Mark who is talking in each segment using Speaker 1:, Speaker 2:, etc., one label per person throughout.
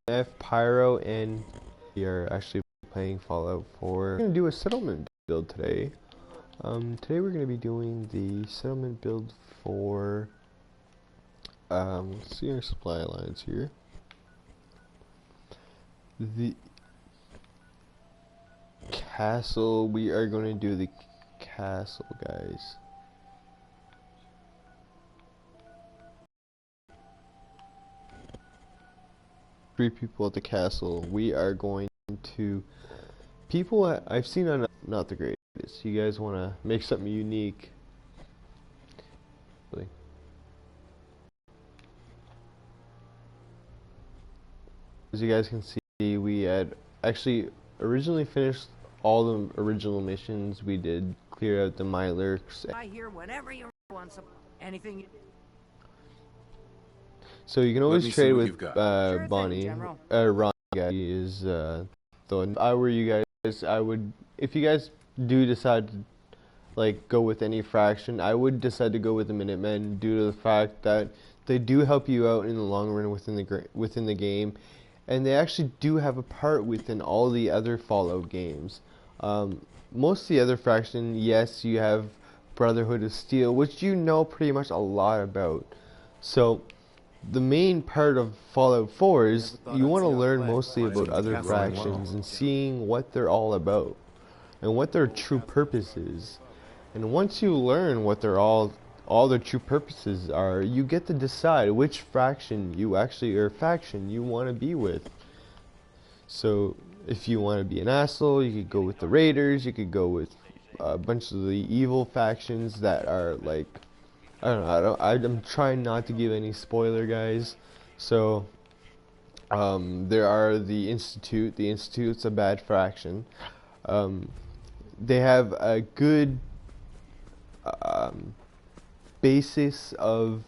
Speaker 1: F Pyro, and we are actually playing Fallout 4. We're gonna do a settlement build today. Today we're gonna be doing the settlement build for let's see our supply lines here. The castle, we are gonna do the castle, guys. Three people at the castle. We are going to people I've seen on not the greatest. You guys want to make something unique? Really? As you guys can see, we had actually originally finished all the original missions. We did clear out the Mirelurks.
Speaker 2: I hear whenever you want some anything.
Speaker 1: So you can always trade with
Speaker 2: Sure
Speaker 1: Bonnie.
Speaker 2: thing,
Speaker 1: Ron guy is though. If I were you guys, I would, if you guys do decide to like go with any faction, I would decide to go with the Minutemen due to the fact that they do help you out in the long run within the game, and they actually do have a part within all the other Fallout games. Most of the other faction, yes, you have Brotherhood of Steel, which you know pretty much a lot about. So the main part of Fallout 4 is you want to learn mostly about other factions and seeing what they're all about and what their true purpose is. And once you learn what they're all their true purposes are, you get to decide which faction you want to be with. So if you want to be an asshole, you could go with the Raiders, you could go with a bunch of the evil factions that are like, I don't know, I'm trying not to give any spoiler, guys. So there are the Institute. The Institute's a bad faction. They have a good basis of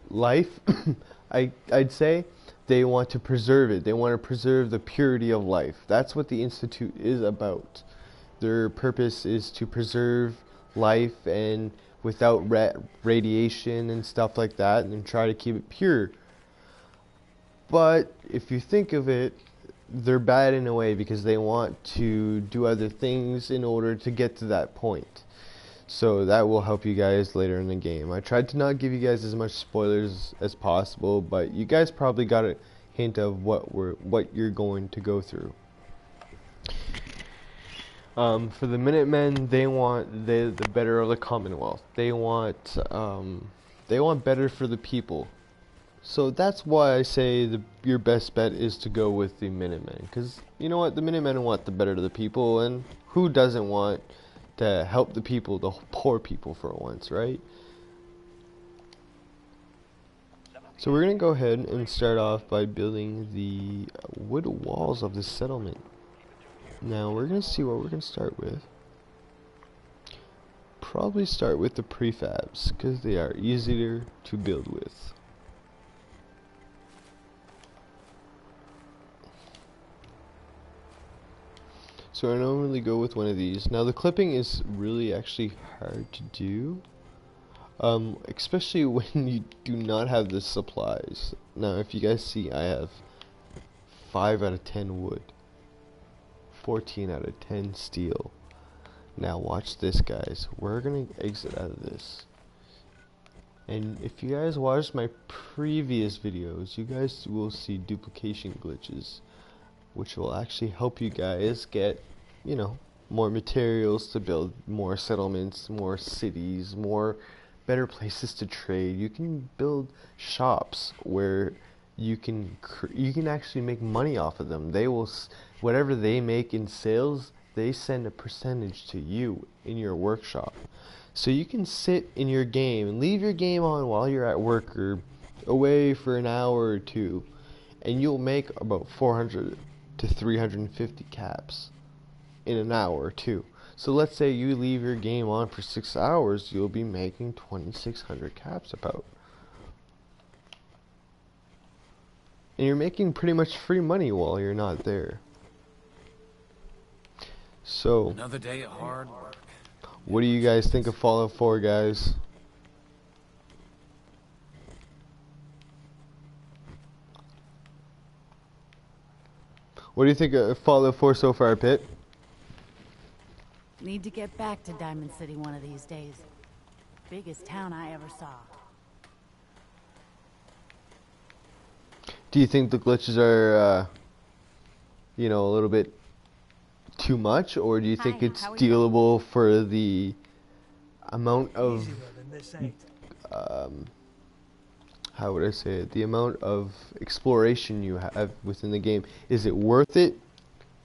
Speaker 1: life. I'd say they want to preserve it. They want to preserve the purity of life. That's what the Institute is about. Their purpose is to preserve life and without radiation and stuff like that, and try to keep it pure. But if you think of it, they're bad in a way because they want to do other things in order to get to that point. So that will help you guys later in the game. I tried to not give you guys as much spoilers as possible, but you guys probably got a hint of what you're going to go through. For the Minutemen, they want the better of the Commonwealth. They want better for the people. So that's why I say your best bet is to go with the Minutemen, because you know what, the Minutemen want the better of the people, and who doesn't want to help the people, the poor people for once, right? So we're gonna go ahead and start off by building the wood walls of the settlement. Now we're gonna see what we're gonna start with. Probably start with the prefabs because they are easier to build with. So I normally go with one of these. Now the clipping is really actually hard to do, especially when you do not have the supplies. Now if you guys see, I have 5 out of 10 wood, 14 out of 10 steel. Now watch this, guys. We're gonna exit out of this. And if you guys watched my previous videos, you guys will see duplication glitches, which will actually help you guys get, you know, more materials to build more settlements, more cities, more better places to trade. You can build shops where you can actually make money off of them. They will, whatever they make in sales, they send a percentage to you in your workshop. So you can sit in your game and leave your game on while you're at work or away for an hour or two, and you'll make about 400 to 350 caps in an hour or two. So let's say you leave your game on for 6 hours, you'll be making 2,600 caps about. And you're making pretty much free money while you're not there. So
Speaker 3: Another day of hard work.
Speaker 1: What do you guys think of Fallout 4, guys? What do you think of Fallout 4 so far, Pitt?
Speaker 3: Need to get back to Diamond City one of these days. Biggest town I ever saw.
Speaker 1: Do you think the glitches are, you know, a little bit too much, or do you think
Speaker 3: Hi,
Speaker 1: it's
Speaker 3: how are you?
Speaker 1: dealable for the amount of, how would I say it, the amount of exploration you have within the game? Is it worth it,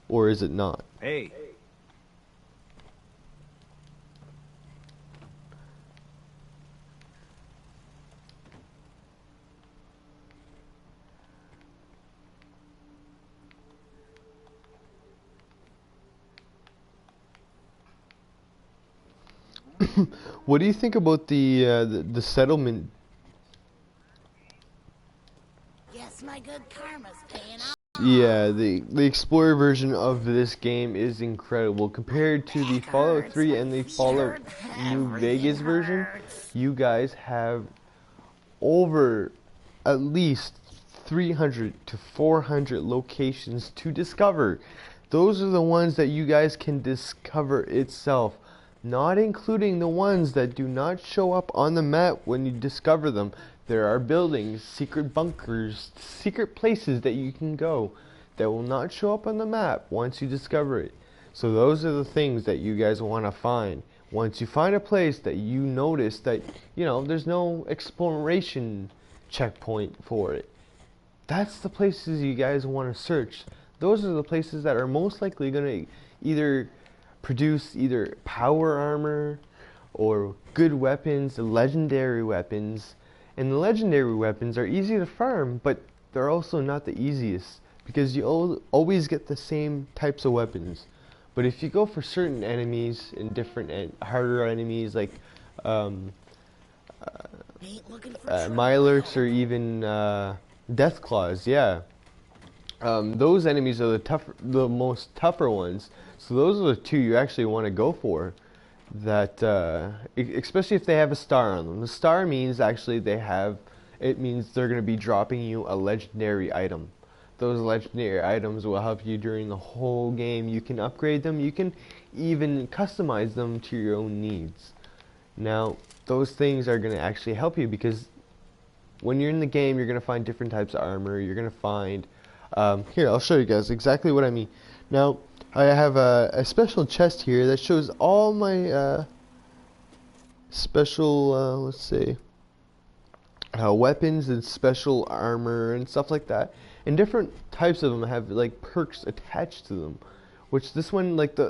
Speaker 1: or is it not?
Speaker 4: Hey.
Speaker 1: What do you think about the settlement?
Speaker 3: Guess my good karma's paying off.
Speaker 1: Yeah, the Explorer version of this game is incredible compared to the Fallout 3 and the Fallout New Vegas version. You guys have over at least 300 to 400 locations to discover. Those are the ones that you guys can discover itself, not including the ones that do not show up on the map when you discover them. There are buildings, secret bunkers, secret places that you can go that will not show up on the map once you discover it. So those are the things that you guys want to find. Once you find a place that you notice that, you know, there's no exploration checkpoint for it, that's the places you guys want to search. Those are the places that are most likely going to either produce either power armor or good weapons, legendary weapons. And the legendary weapons are easy to farm, but they're also not the easiest because you always get the same types of weapons. But if you go for certain enemies and different harder enemies like Mirelurks or even Deathclaws, yeah. Those enemies are the most tougher ones. So those are the two you actually want to go for. That especially if they have a star on them. The star means actually it means they're going to be dropping you a legendary item. Those legendary items will help you during the whole game. You can upgrade them. You can even customize them to your own needs. Now, those things are going to actually help you because when you're in the game, you're going to find different types of armor. You're going to find here, I'll show you guys exactly what I mean. Now, I have a special chest here that shows all my special, let's see, weapons and special armor and stuff like that. And different types of them have like perks attached to them. Which this one, like the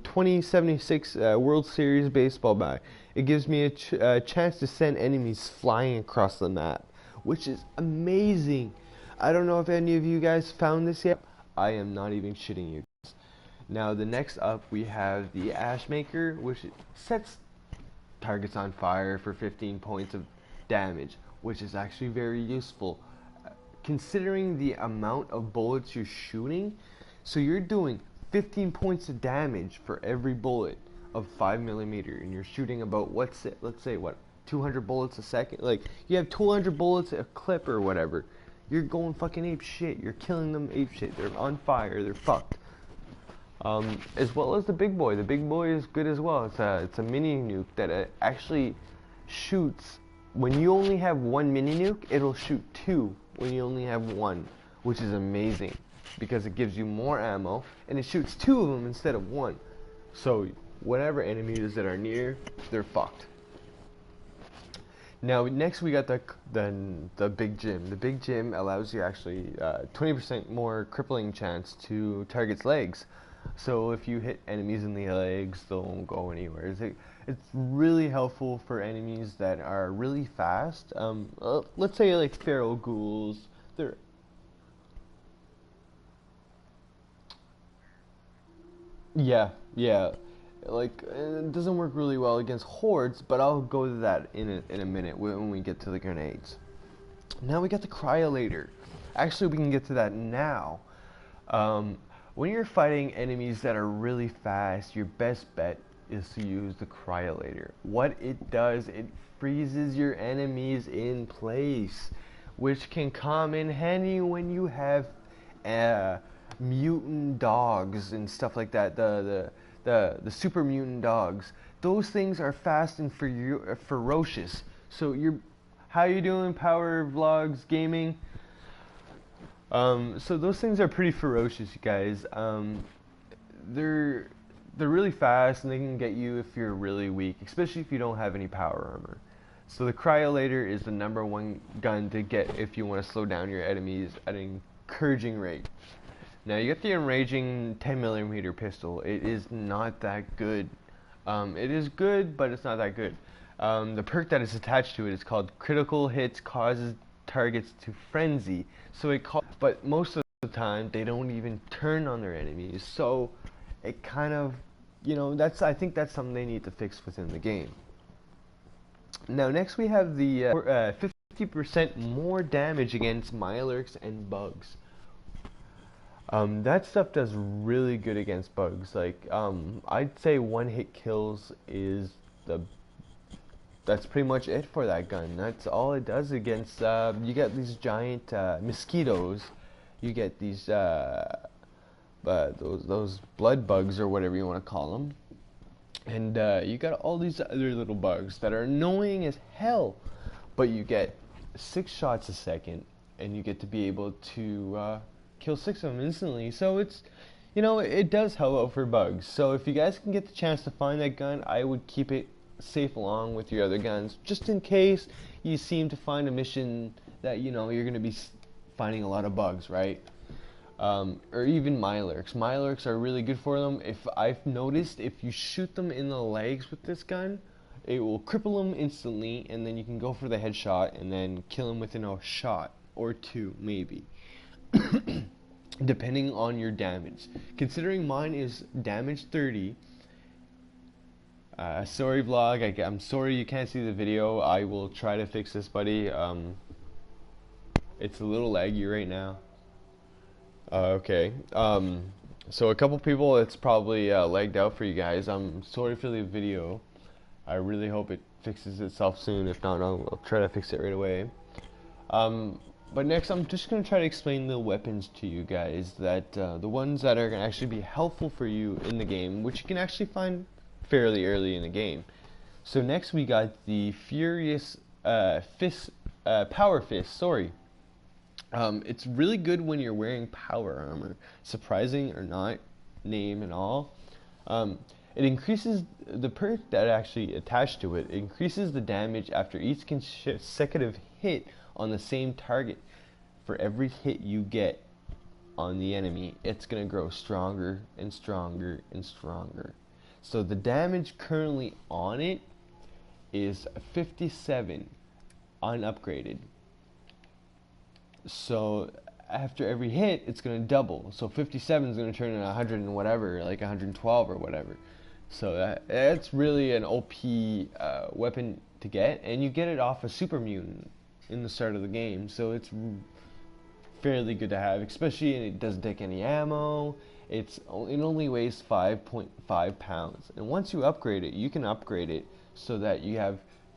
Speaker 1: 2076 World Series baseball bat, it gives me a chance to send enemies flying across the map, which is amazing. I don't know if any of you guys found this yet. I am not even shitting you. Now the next up we have the Ashmaker, which sets targets on fire for 15 points of damage, which is actually very useful. Considering the amount of bullets you're shooting, so you're doing 15 points of damage for every bullet of 5mm, and you're shooting about let's say 200 bullets a second. Like you have 200 bullets a clip or whatever. You're going fucking ape shit. You're killing them ape shit. They're on fire. They're fucked. As well as the big boy. The big boy is good as well. It's a mini nuke that actually shoots. When you only have one mini nuke, it'll shoot two when you only have one, which is amazing because it gives you more ammo and it shoots two of them instead of one. So whatever enemies that are near, they're fucked. Now next we got the Big Jim. The Big Jim allows you actually 20% more crippling chance to target's legs. So if you hit enemies in the legs, they won't go anywhere. It's really helpful for enemies that are really fast. Let's say like feral ghouls. Yeah. Like it doesn't work really well against hordes, but I'll go to that in a minute when we get to the grenades. Now we got the cryolator. Actually, we can get to that now. When you're fighting enemies that are really fast, your best bet is to use the cryolator. What it does, it freezes your enemies in place, which can come in handy when you have mutant dogs and stuff like that. The super mutant dogs. Those things are fast and ferocious. So how you doing, Power Vlogs Gaming? So those things are pretty ferocious, you guys. They're really fast and they can get you if you're really weak, especially if you don't have any power armor. So the Cryolator is the #1 gun to get if you want to slow down your enemies at an encouraging rate. Now you get the Enraging 10mm pistol. It is not that good. It is good, but it's not that good. The perk that is attached to it is called Critical Hits causes targets to frenzy. But most of the time they don't even turn on their enemies. So it kind of, I think that's something they need to fix within the game. Now next we have the 50% more damage against Mirelurks and bugs. That stuff does really good against bugs. Like, I'd say one-hit kills is that's pretty much it for that gun. That's all it does against, you get these giant mosquitoes, you get these those blood bugs or whatever you want to call them, and you got all these other little bugs that are annoying as hell, but you get 6 shots a second, and you get to be able to kill 6 of them instantly. So it's, it does help out for bugs. So if you guys can get the chance to find that gun, I would keep it safe along with your other guns, just in case you seem to find a mission that you're going to be finding a lot of bugs, right? Or even Mirelurks. Mirelurks are really good for them. If I've noticed, if you shoot them in the legs with this gun, it will cripple them instantly, and then you can go for the headshot and then kill them within a shot or 2 maybe. Depending on your damage. Considering mine is damage 30. Sorry vlog, I'm sorry you can't see the video. I will try to fix this, buddy. It's a little laggy right now. Okay. So a couple people, it's probably lagged out for you guys. I'm sorry for the video. I really hope it fixes itself soon. If not, I'll try to fix it right away. But next, I'm just going to try to explain the weapons to you guys, that the ones that are going to actually be helpful for you in the game, which you can actually find fairly early in the game. So next we got the Furious Power Fist, sorry. It's really good when you're wearing power armor, surprising or not, name and all. It increases the perk that actually attached to it. It increases the damage after each consecutive hit on the same target. For every hit you get on the enemy, it's going to grow stronger and stronger and stronger. So the damage currently on it is 57 unupgraded. So after every hit, it's going to double. So 57 is going to turn into 100 and whatever, like 112 or whatever. So that's really an OP weapon to get, and you get it off a Super Mutant in the start of the game. So it's fairly good to have, especially it doesn't take any ammo. It only weighs 5.5 pounds, and once you upgrade it, you can upgrade it so that you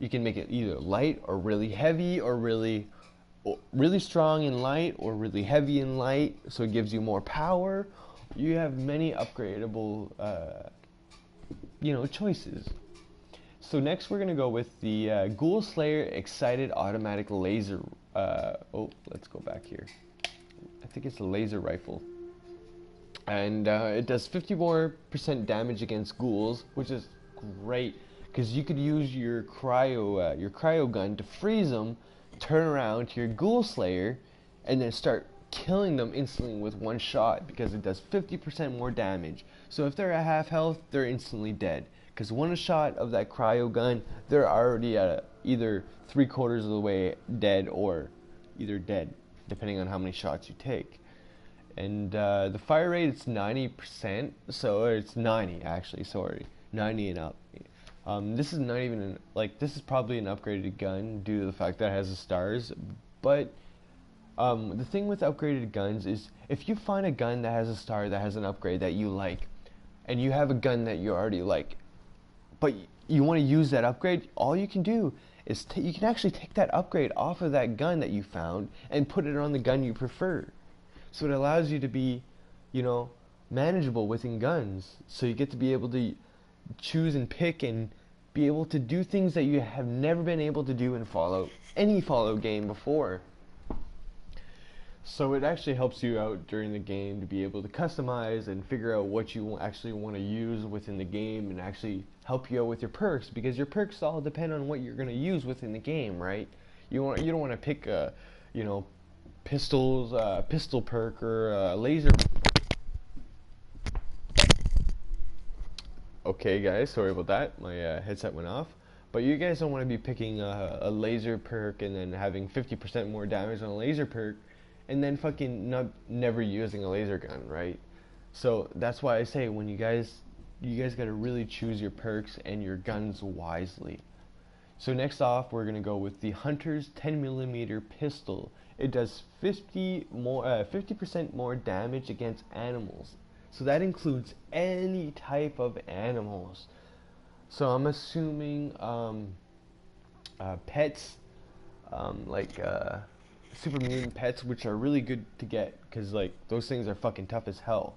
Speaker 1: can make it either light or really heavy, or really strong and light, or really heavy and light, so it gives you more power. You have many upgradable choices. So next we're gonna go with the Ghoul Slayer Excited Automatic Laser. Let's go back here. I think it's a laser rifle, and it does 54% damage against ghouls, which is great because you could use your cryo gun to freeze them, turn around to your Ghoul Slayer, and then start killing them instantly with one shot, because it does 50% more damage. So if they're at half health, they're instantly dead, because one shot of that cryo gun, they're already at either 3/4 of the way dead, or either dead, depending on how many shots you take. And the fire rate is 90%, so it's 90 actually, sorry, 90 and up. This is not even this is probably an upgraded gun due to the fact that it has the stars. But the thing with upgraded guns is, if you find a gun that has a star, that has an upgrade that you like, and you have a gun that you already like, but you want to use that upgrade, all you can do is you can actually take that upgrade off of that gun that you found and put it on the gun you prefer. So it allows you to be, you know, manageable within guns. So you get to be able to choose and pick and be able to do things that you have never been able to do in Fallout, any Fallout game before. So it actually helps you out during the game to be able to customize and figure out what you actually want to use within the game, and actually help you out with your perks, because your perks all depend on what you're going to use within the game, right? You don't want to pick you know, pistol perk or laser. Okay guys, sorry about that, my headset went off. But you guys don't want to be picking a laser perk and then having 50% more damage on a laser perk and then fucking never using a laser gun, right? So that's why I say, when you guys gotta really choose your perks and your guns wisely. So next off, we're gonna go with the Hunter's 10mm pistol. It does 50% more damage against animals. So that includes any type of animals. So I'm assuming pets, like super mutant pets, which are really good to get because like those things are fucking tough as hell.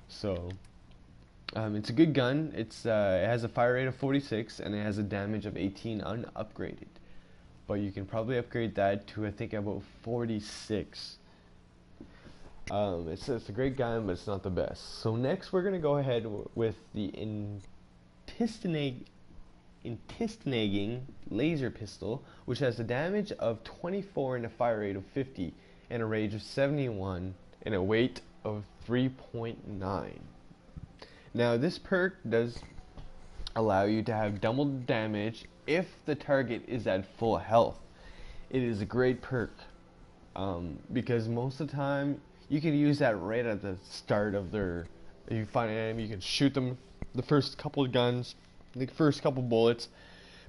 Speaker 1: So it's a good gun. It has a fire rate of 46 and it has a damage of 18 unupgraded. But you can probably upgrade that to, I think, about 46. It's a great gun, but it's not the best. So next we're gonna go ahead with the Intistinating laser pistol, which has a damage of 24 and a fire rate of 50 and a range of 71 and a weight of 3.9. Now this perk does allow you to have double damage if the target is at full health. It is a great perk because most of the time you can use that right at the start of their. You find an enemy, you can shoot them the first couple of guns, the first couple bullets,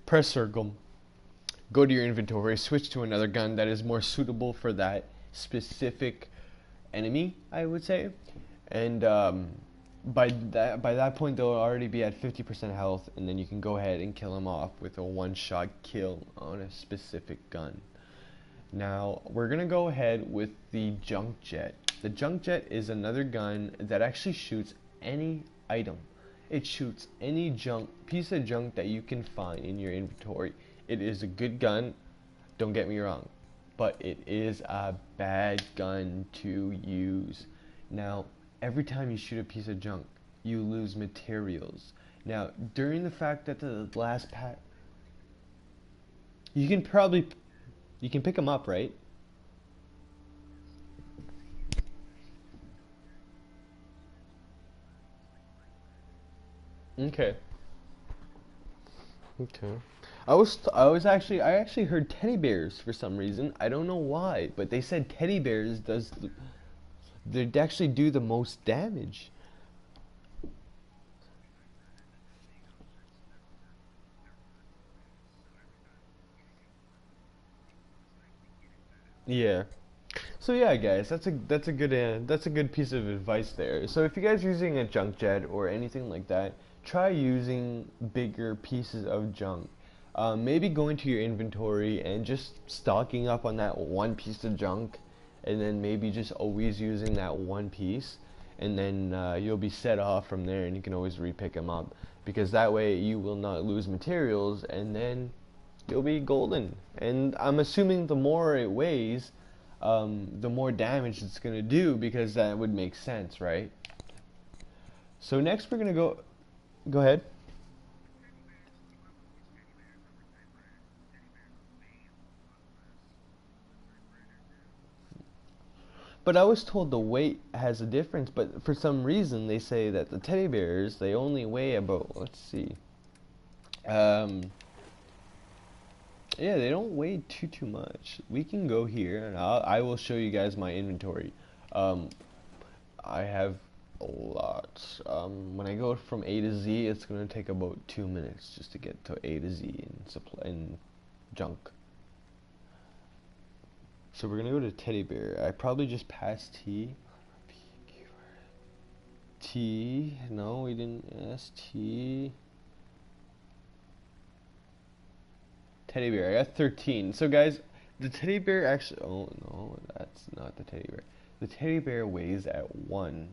Speaker 1: press circle, go to your inventory, switch to another gun that is more suitable for that specific enemy, I would say, and by that point they'll already be at 50% health, and then you can go ahead and kill them off with a one-shot kill on a specific gun. Now we're gonna go ahead with the Junk Jet. The Junk Jet is another gun that actually shoots any item. It shoots any piece of junk that you can find in your inventory. It is a good gun, don't get me wrong, but it is a bad gun to use. Now, every time you shoot a piece of junk, you lose materials. Now, during the fact that the last pack, you can pick them up, right? Okay. Okay. I actually heard teddy bears for some reason. I don't know why, but they said teddy bears they actually do the most damage. Yeah. So yeah, guys, that's a good piece of advice there. So if you guys are using a junk jet or anything like that, try using bigger pieces of junk. Maybe go into your inventory and just stocking up on that one piece of junk, and then maybe just always using that one piece, and then you'll be set off from there, and you can always repick them up, because that way you will not lose materials, and then you'll be golden. And I'm assuming the more it weighs, the more damage it's gonna do, because that would make sense, right? So next we're gonna go ahead. But I was told the weight has a difference, but for some reason they say that the teddy bears, they only weigh about, let's see, yeah, they don't weigh too much. We can go here, and I will show you guys my inventory. I have a lot. When I go from A to Z, it's gonna take about 2 minutes just to get to A to Z in supply and junk. So we're gonna go to teddy bear. I probably just passed T. T. No, we didn't. S T. Teddy bear. I got 13. So guys, the teddy bear actually. Oh no, that's not the teddy bear. The teddy bear weighs at 1.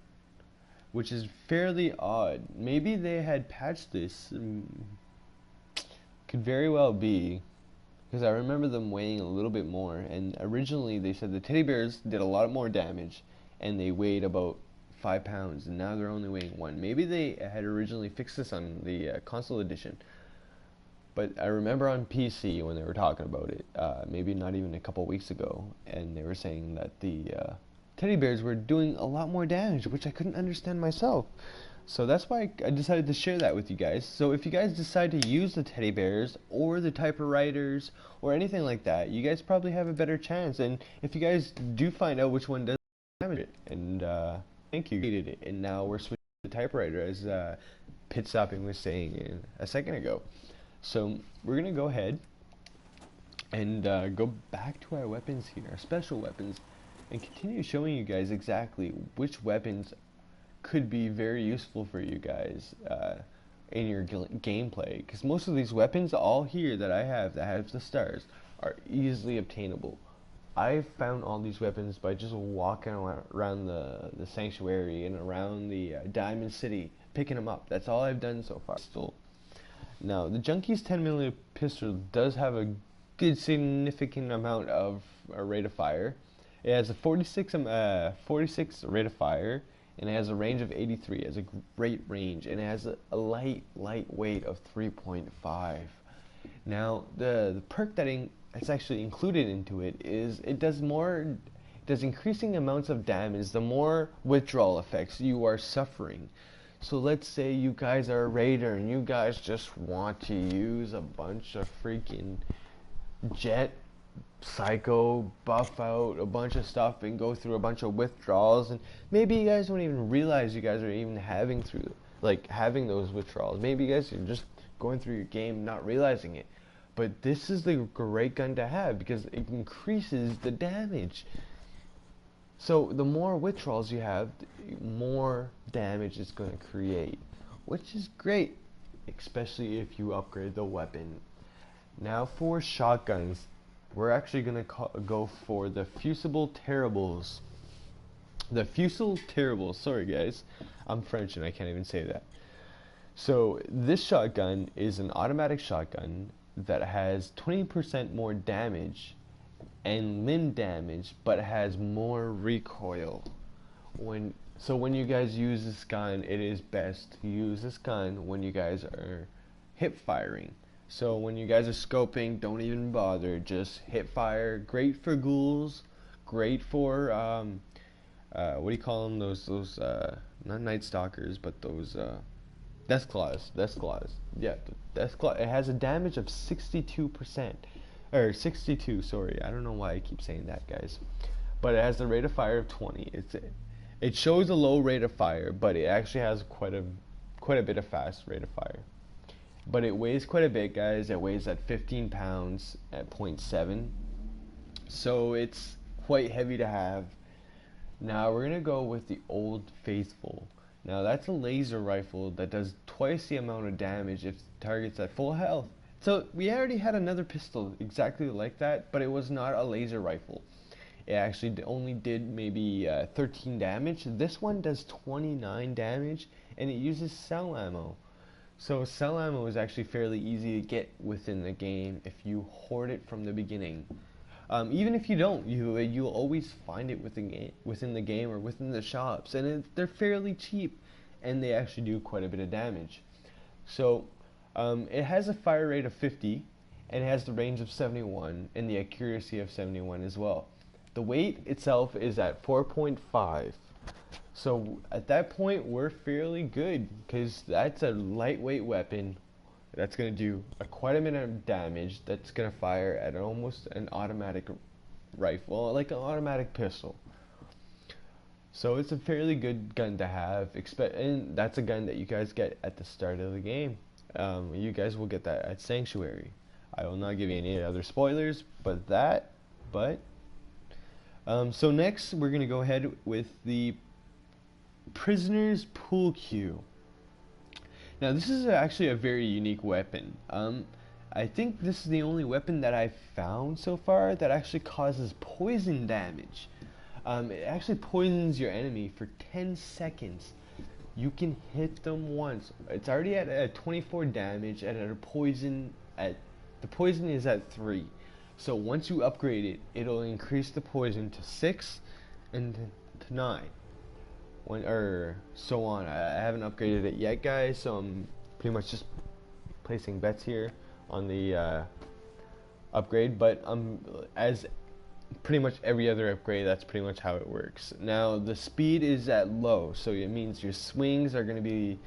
Speaker 1: which is fairly odd. Maybe they had patched this. Could very well be, because I remember them weighing a little bit more, and originally they said the teddy bears did a lot more damage, and they weighed about 5 pounds, and now they're only weighing 1. Maybe they had originally fixed this on the console edition, but I remember on PC when they were talking about it, maybe not even a couple weeks ago, and they were saying that the teddy bears were doing a lot more damage, which I couldn't understand myself. So that's why I decided to share that with you guys. So if you guys decide to use the teddy bears or the typewriters or anything like that, you guys probably have a better chance. And if you guys do find out which one does damage it, and thank you, created it. And now we're switching to the typewriter, as Pit Stopping was saying a second ago. So we're gonna go ahead and go back to our weapons here, our special weapons, and continue showing you guys exactly which weapons could be very useful for you guys in your gameplay, because most of these weapons all here that I have that have the stars are easily obtainable. I found all these weapons by just walking around the sanctuary and around the Diamond City, picking them up. That's all I've done so far. Now the Junkie's 10mm pistol does have a good significant amount of rate of fire. It has a 46 rate of fire, and it has a range of 83. It has a great range, and it has a light weight of 3.5. Now the perk that's actually included into it is it does increasing amounts of damage the more withdrawal effects you are suffering. So let's say you guys are a raider and you guys just want to use a bunch of freaking jet, psycho, buff out a bunch of stuff and go through a bunch of withdrawals, and maybe you guys don't even realize you guys are even having those withdrawals. Maybe you guys are just going through your game not realizing it. But this is the great gun to have because it increases the damage. So the more withdrawals you have, the more damage it's going to create, which is great, especially if you upgrade the weapon. Now for shotguns, we're actually going to go for the Fusible Terribles. The Fusible Terribles, sorry guys, I'm French and I can't even say that. So this shotgun is an automatic shotgun that has 20% more damage and limb damage, but has more recoil. When you guys use this gun, it is best to use this gun when you guys are hip firing. So when you guys are scoping, don't even bother, just hip fire. Great for ghouls, great for what do you call them, those not night stalkers, but those death claws. Yeah, death claw. It has a damage of 62%. Or 62, sorry. I don't know why I keep saying that, guys. But it has a rate of fire of 20. It shows a low rate of fire, but it actually has quite a bit of fast rate of fire. But it weighs quite a bit, guys. It weighs at 15 pounds at 0.7. So it's quite heavy to have. Now we're gonna go with the Old Faithful. Now that's a laser rifle that does twice the amount of damage if the target's at full health. So we already had another pistol exactly like that, but it was not a laser rifle. It actually only did maybe 13 damage. This one does 29 damage, and it uses cell ammo. So cell ammo is actually fairly easy to get within the game if you hoard it from the beginning. Even if you don't, you'll always find it within the game or within the shops, and they're fairly cheap, and they actually do quite a bit of damage. So it has a fire rate of 50, and it has the range of 71 and the accuracy of 71 as well. The weight itself is at 4.5. So at that point we're fairly good, because that's a lightweight weapon that's going to do quite a bit of damage, that's going to fire at almost an automatic rifle, like an automatic pistol. So it's a fairly good gun to have, and that's a gun that you guys get at the start of the game. You guys will get that at Sanctuary. I will not give you any other spoilers, so next we're going to go ahead with the Prisoner's Pool Cue. Now this is actually a very unique weapon. I think this is the only weapon that I've found so far that actually causes poison damage. It actually poisons your enemy for 10 seconds. you can hit them once. It's already at 24 damage, and at a poison at the poison is at 3. So once you upgrade it, it'll increase the poison to 6 and to 9. Or so on. I haven't upgraded it yet, guys, so I'm pretty much just placing bets here on the upgrade, but as pretty much every other upgrade, that's pretty much how it works. Now the speed is at low, so it means your swings are going to be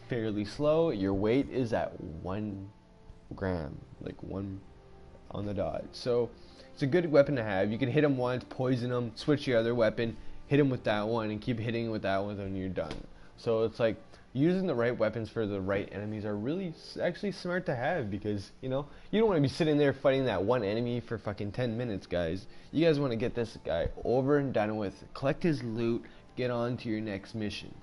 Speaker 1: fairly slow. Your weight is at 1 gram, like 1 on the dot. So it's a good weapon to have. You can hit them once, poison them, switch your other weapon, hit them with that one, and keep hitting with that one when you're done. So it's like using the right weapons for the right enemies are really actually smart to have, because you know you don't want to be sitting there fighting that one enemy for fucking 10 minutes, guys. You guys want to get this guy over and done with, collect his loot, get on to your next mission.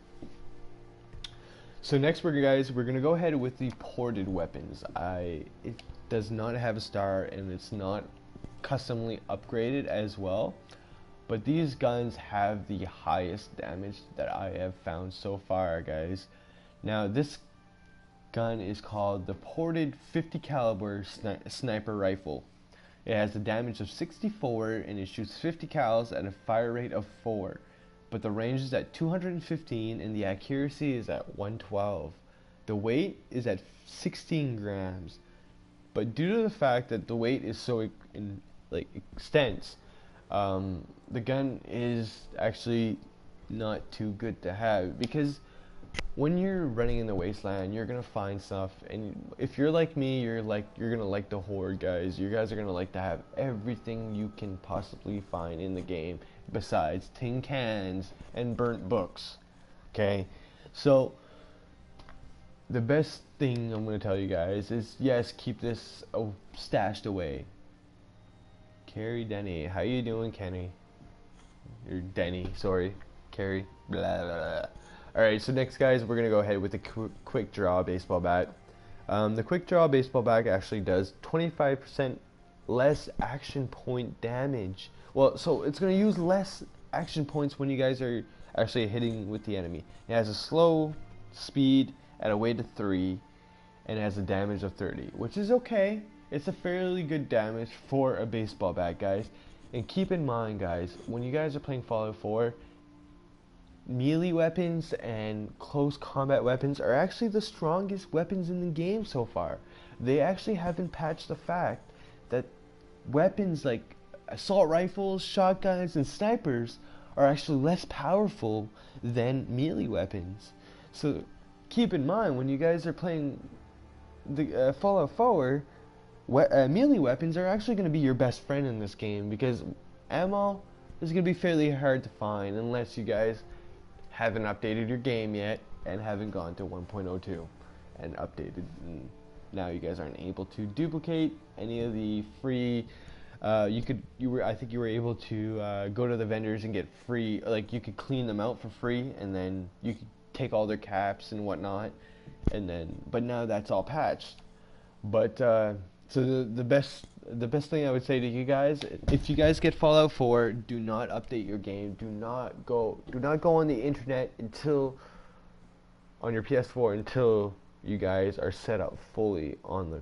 Speaker 1: So next, we're gonna go ahead with the ported weapons. It does not have a star, and it's not customly upgraded as well. But these guns have the highest damage that I have found so far, guys. Now this gun is called the ported 50 caliber sniper rifle. It has a damage of 64 and it shoots 50 cals at a fire rate of 4. But the range is at 215 and the accuracy is at 112. The weight is at 16 grams. But due to the fact that the weight is so extensive, the gun is actually not too good to have, because when you're running in the wasteland, you're gonna find stuff, and if you're like me, you're gonna like the horde, guys. You guys are gonna like to have everything you can possibly find in the game besides tin cans and burnt books. Okay, so the best thing I'm gonna tell you guys is, yes, keep this stashed away. Carrie Denny, how you doing, Kenny? You're Denny, sorry, Carrie. Blah, blah, blah. Alright, so next, guys, we're going to go ahead with the quick draw baseball bat. The quick draw baseball bat actually does 25% less action point damage. Well, so it's going to use less action points when you guys are actually hitting with the enemy. It has a slow speed at a weight of 3, and it has a damage of 30, which is okay. It's a fairly good damage for a baseball bat, guys. And keep in mind, guys, when you guys are playing Fallout 4, melee weapons and close combat weapons are actually the strongest weapons in the game so far. They actually haven't patched the fact that weapons like assault rifles, shotguns, and snipers are actually less powerful than melee weapons. So keep in mind, when you guys are playing the Fallout 4, melee weapons are actually going to be your best friend in this game, because ammo is going to be fairly hard to find unless you guys haven't updated your game yet and haven't gone to 1.02 and updated, and now you guys aren't able to duplicate any of the free I think you were able to go to the vendors and get free, like you could clean them out for free, and then you could take all their caps and whatnot, and then but now that's all patched. But so the best thing I would say to you guys, if you guys get Fallout 4, do not update your game. Do not go on the internet on your PS4 until you guys are set up fully on the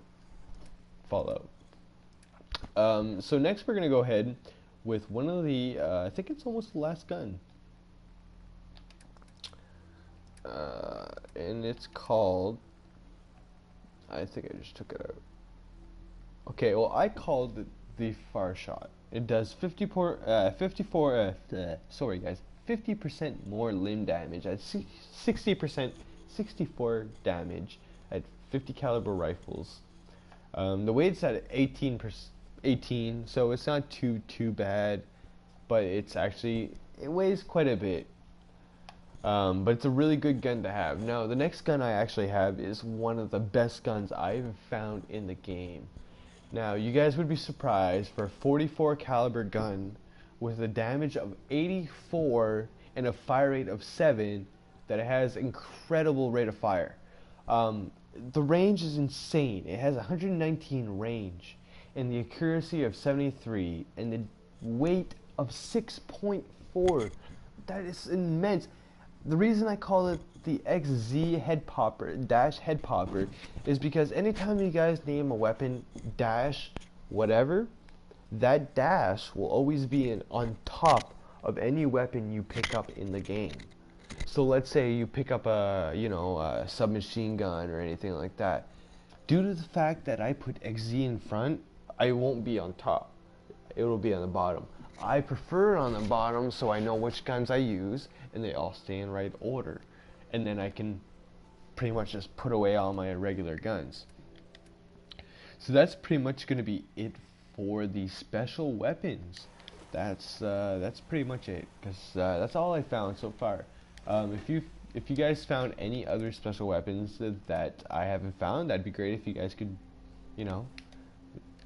Speaker 1: Fallout. So next we're gonna go ahead with one of the I think it's almost the last gun, and it's called, I think I just took it out. Okay, well, I called it the Far Shot. It does 50% more limb damage at 60%, 64 damage at 50 caliber rifles. The weight's at 18, so it's not too bad, but it weighs quite a bit. But it's a really good gun to have. Now, the next gun I actually have is one of the best guns I've found in the game. Now, you guys would be surprised, for a 44 caliber gun with a damage of 84 and a fire rate of 7, that it has incredible rate of fire. The range is insane. It has 119 range and the accuracy of 73 and the weight of 6.4. That is immense. the reason I call it the XZ head popper, dash head popper, is because anytime you guys name a weapon dash whatever, that dash will always be on top of any weapon you pick up in the game. So let's say you pick up a, a submachine gun or anything like that. Due to the fact that I put XZ in front, I won't be on top. It will be on the bottom. I prefer it on the bottom so I know which guns I use and they all stay in right order. And then I can pretty much just put away all my regular guns. So that's pretty much going to be it for the special weapons. That's pretty much it, because that's all I found so far. If you guys found any other special weapons that I haven't found, that'd be great if you guys could,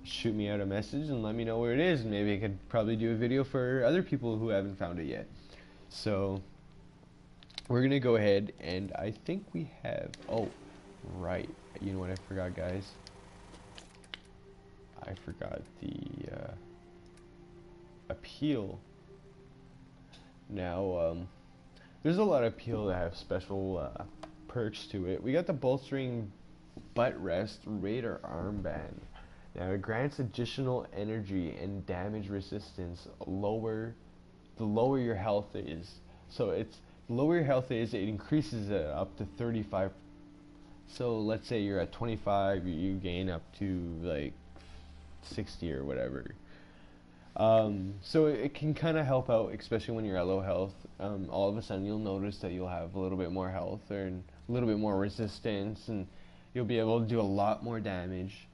Speaker 1: shoot me out a message and let me know where it is, and maybe I could probably do a video for other people who haven't found it yet. So we're gonna go ahead, and I think we have, oh right, you know what I forgot, guys? I forgot the appeal. Now there's a lot of appeal that have special perks to it. We got the bolstering butt rest Raider armband. Now it grants additional energy and damage resistance the lower your health is. So it's the lower your health is, it increases it up to 35. So let's say you're at 25, you gain up to like 60 or whatever. So it can kind of help out, especially when you're at low health. All of a sudden you'll notice that you'll have a little bit more health or a little bit more resistance, and you'll be able to do a lot more damage.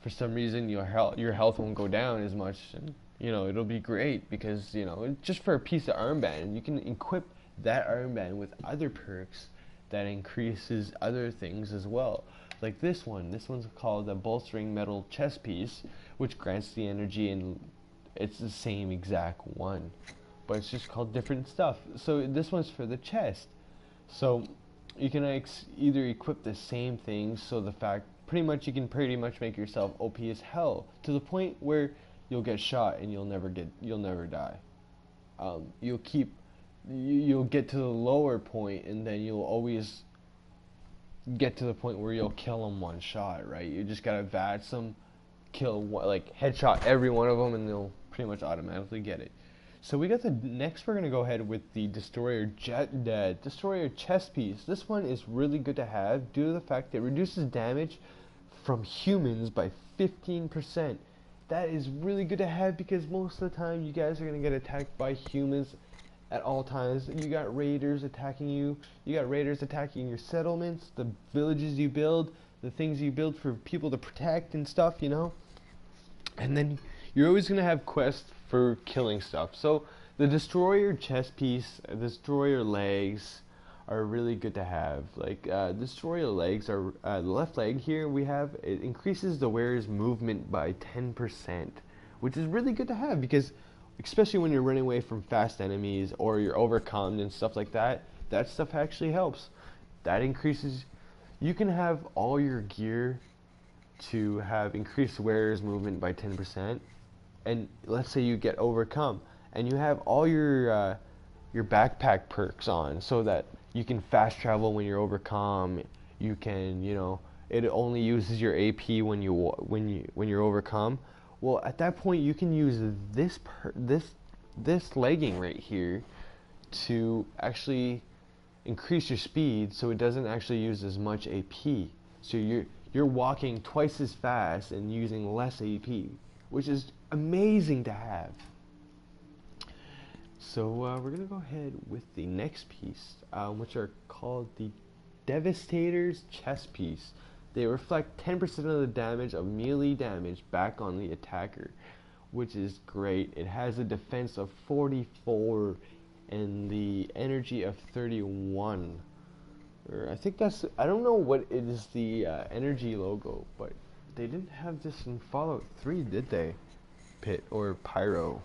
Speaker 1: For some reason your health won't go down as much, and it'll be great because just for a piece of armband you can equip that armband with other perks that increases other things as well. Like this one's called the bolstering metal chest piece, which grants the energy, and it's the same exact one, but it's just called different stuff. So this one's for the chest. So you can either equip the same things, so pretty much you can make yourself OP as hell, to the point where you'll get shot and you'll never die. You'll get to the lower point, and then you'll always get to the point where you'll kill them one shot, right? You just gotta VATS them, headshot every one of them, and they'll pretty much automatically get it. So we're gonna go ahead with the destroyer chest piece. This one is really good to have due to the fact that it reduces damage from humans by 15%. That is really good to have because most of the time you guys are gonna get attacked by humans at all times. You got raiders attacking you. You got raiders attacking your settlements, the villages you build, the things you build for people to protect and stuff, And then you're always going to have quests for killing stuff. So the destroyer chest piece, destroyer legs are really good to have. Like destroyer legs are the left leg here it increases the wearer's movement by 10%, which is really good to have because especially when you're running away from fast enemies or you're overcome and stuff like that, that stuff actually helps. That increases, you can have all your gear to have increased wearer's movement by 10%, and let's say you get overcome and you have all your backpack perks on so that you can fast travel when you're overcome. You can, it only uses your AP when you're overcome. Well, at that point you can use this legging right here to actually increase your speed, so it doesn't actually use as much AP. So you're walking twice as fast and using less AP, which is amazing to have. So we're gonna go ahead with the next piece, which are called the Devastator's chest piece. They reflect 10% of the damage of melee damage back on the attacker, which is great. It has a defense of 44 and the energy of 31. I think I don't know what it is, the energy logo, but they didn't have this in Fallout 3, did they? Pit or Pyro.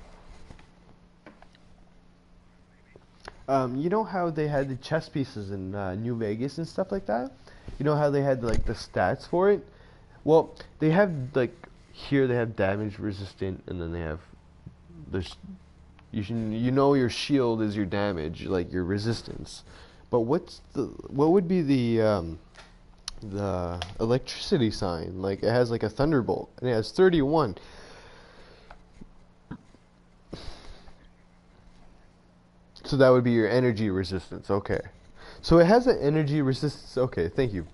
Speaker 1: You know how they had the chest pieces in New Vegas and stuff like that? You know how they had like the stats for it? Well, they have like here they have damage resistant, and then they have your shield is your damage, like your resistance. But what would be the electricity sign? Like it has like a thunderbolt and it has 31. So that would be your energy resistance. Okay. So it has an energy resistance. Okay, thank you.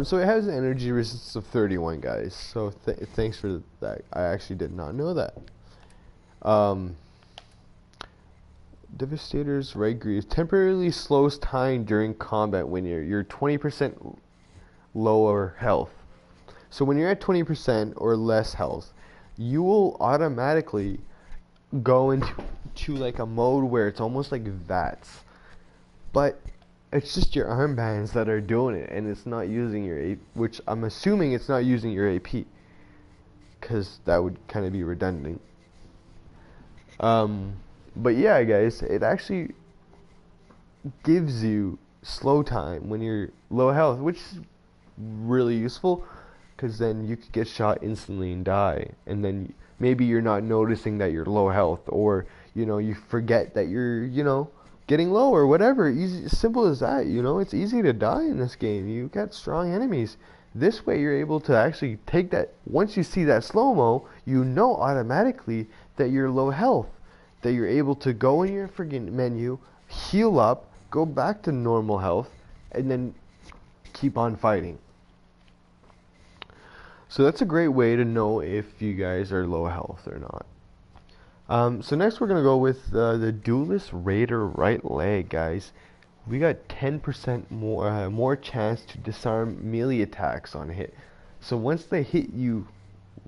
Speaker 1: So it has an energy resistance of 31, guys. So thanks for that. I actually did not know that. Devastator's Red Greaves temporarily slows time during combat when you're 20% lower health. So when you're at 20% or less health, you will automatically go into like a mode where it's almost like VATS. But it's just your armbands that are doing it, and it's not using your AP, which I'm assuming it's not using your AP, because that would kind of be redundant. But yeah, guys, it actually gives you slow time when you're low health, which is really useful, because then you could get shot instantly and die, and then maybe you're not noticing that you're low health, or you forget that you're getting low or whatever. Easy, simple as that. It's easy to die in this game. You got strong enemies. This way you're able to actually take that. Once you see that slow-mo, automatically that you're low health, that you're able to go in your friggin' menu, heal up, go back to normal health, and then keep on fighting. So that's a great way to know if you guys are low health or not. So next we're going to go with the Duelist Raider right leg, guys. We got 10% more chance to disarm melee attacks on hit. So once they hit you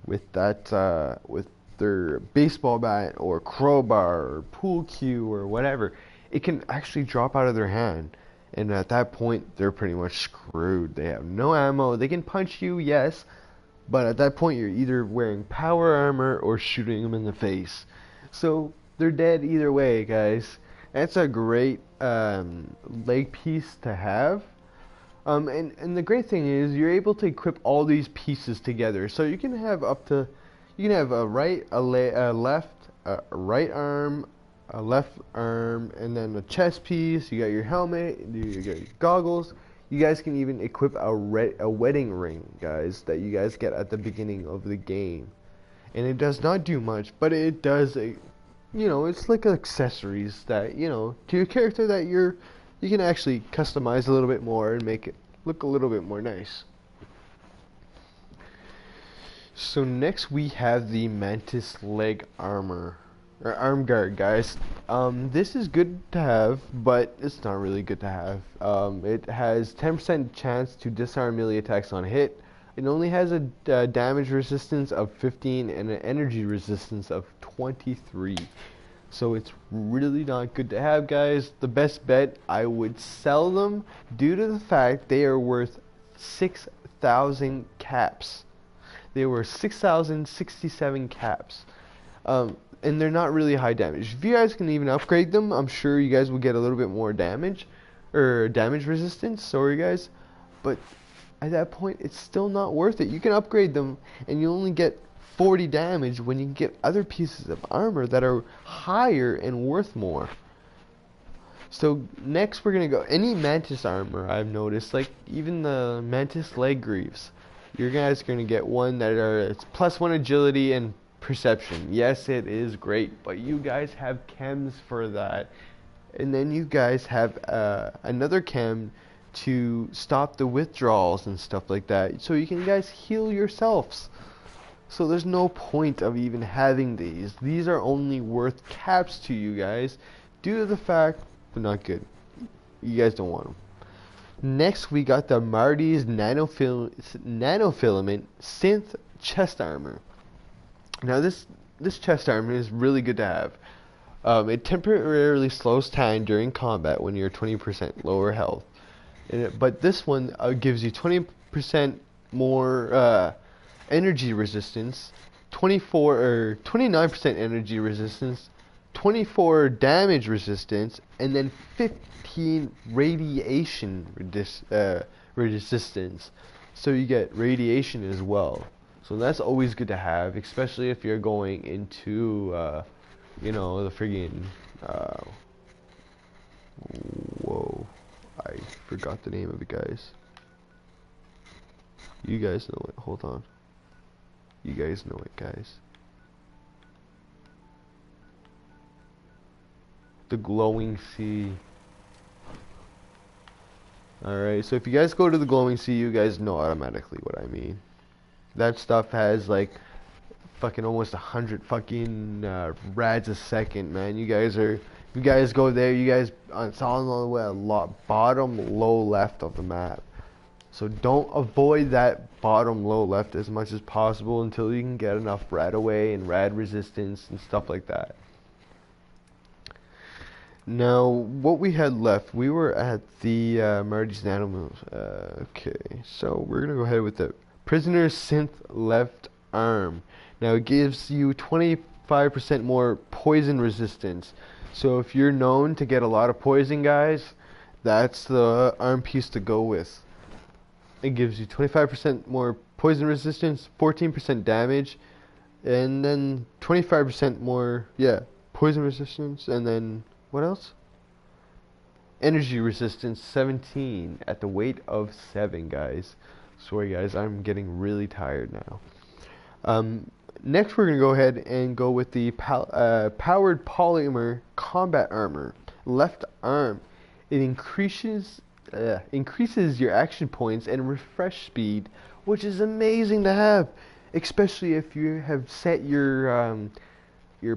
Speaker 1: with that with their baseball bat or crowbar or pool cue or whatever, it can actually drop out of their hand. And at that point, they're pretty much screwed. They have no ammo. They can punch you, yes, but at that point, you're either wearing power armor or shooting them in the face. So they're dead either way, guys. That's a great leg piece to have. And the great thing is you're able to equip all these pieces together. So you can have a right, a left, a right arm, a left arm, and then a chest piece. You got your helmet, you got your goggles. You guys can even equip a wedding ring, guys, that you guys get at the beginning of the game. And it does not do much, but it does, it's like accessories that, to your character that you can actually customize a little bit more and make it look a little bit more nice. So next we have the Mantis leg armor, or arm guard, guys. This is good to have, but it's not really good to have. It has 10% chance to disarm melee attacks on hit. It only has a damage resistance of 15 and an energy resistance of 23. So it's really not good to have, guys. The best bet, I would sell them due to the fact they are worth 6,000 caps. They were 6,067 caps. And they're not really high damage. If you guys can even upgrade them, I'm sure you guys will get a little bit more damage, or damage resistance, sorry guys. But at that point, it's still not worth it. You can upgrade them, and you only get 40 damage when you can get other pieces of armor that are higher and worth more. So next we're going to go, any Mantis armor I've noticed, like even the Mantis leg greaves, you guys are going to get one that it's +1 agility and perception. Yes, it is great, but you guys have chems for that. And then you guys have another chem to stop the withdrawals and stuff like that, so you can guys heal yourselves. So there's no point of even having these. These are only worth caps to you guys due to the fact they're not good. You guys don't want them. Next we got the Marty's nanofilament synth chest armor. Now this chest armor is really good to have. It temporarily slows time during combat when you're 20% lower health. But this one gives you 20% more energy resistance, 29% energy resistance, 24 damage resistance, and then 15 radiation resistance. So you get radiation as well. So that's always good to have, especially if you're going into, the friggin', forgot the name of it, guys. You guys know it. Hold on. You guys know it, guys. The glowing sea. Alright, so if you guys go to the glowing sea, you guys know automatically what I mean. That stuff has like fucking almost 100 fucking rads a second, man. You guys go there, you guys, it's on the way, bottom low left of the map. So don't avoid that bottom low left as much as possible until you can get enough rad away and rad resistance and stuff like that. Now, what we had left, we were at the Marty's Nanomills. Okay, so we're gonna go ahead with the Prisoner's Synth Left Arm. Now it gives you 25% more poison resistance. So if you're known to get a lot of poison, guys, that's the arm piece to go with. It gives you 25% more poison resistance, 14% damage, and then 25% more, poison resistance, and then what else? Energy resistance 17 at the weight of 7, guys. Sorry guys, I'm getting really tired now. Next we're going to go ahead and go with the powered polymer combat armor. Left arm. It increases your action points and refresh speed, which is amazing to have, especially if you have set your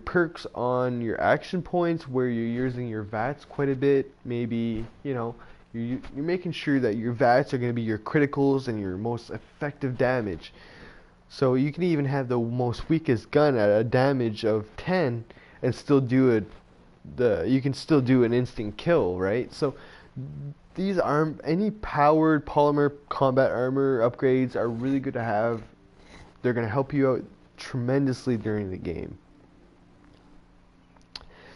Speaker 1: perks on your action points where you're using your VATs quite a bit. Maybe, you know, you're making sure that your VATs are going to be your criticals and your most effective damage. So you can even have the most weakest gun at a damage of 10 and still do it. You can still do an instant kill, right? So these any powered polymer combat armor upgrades are really good to have. They're going to help you out tremendously during the game.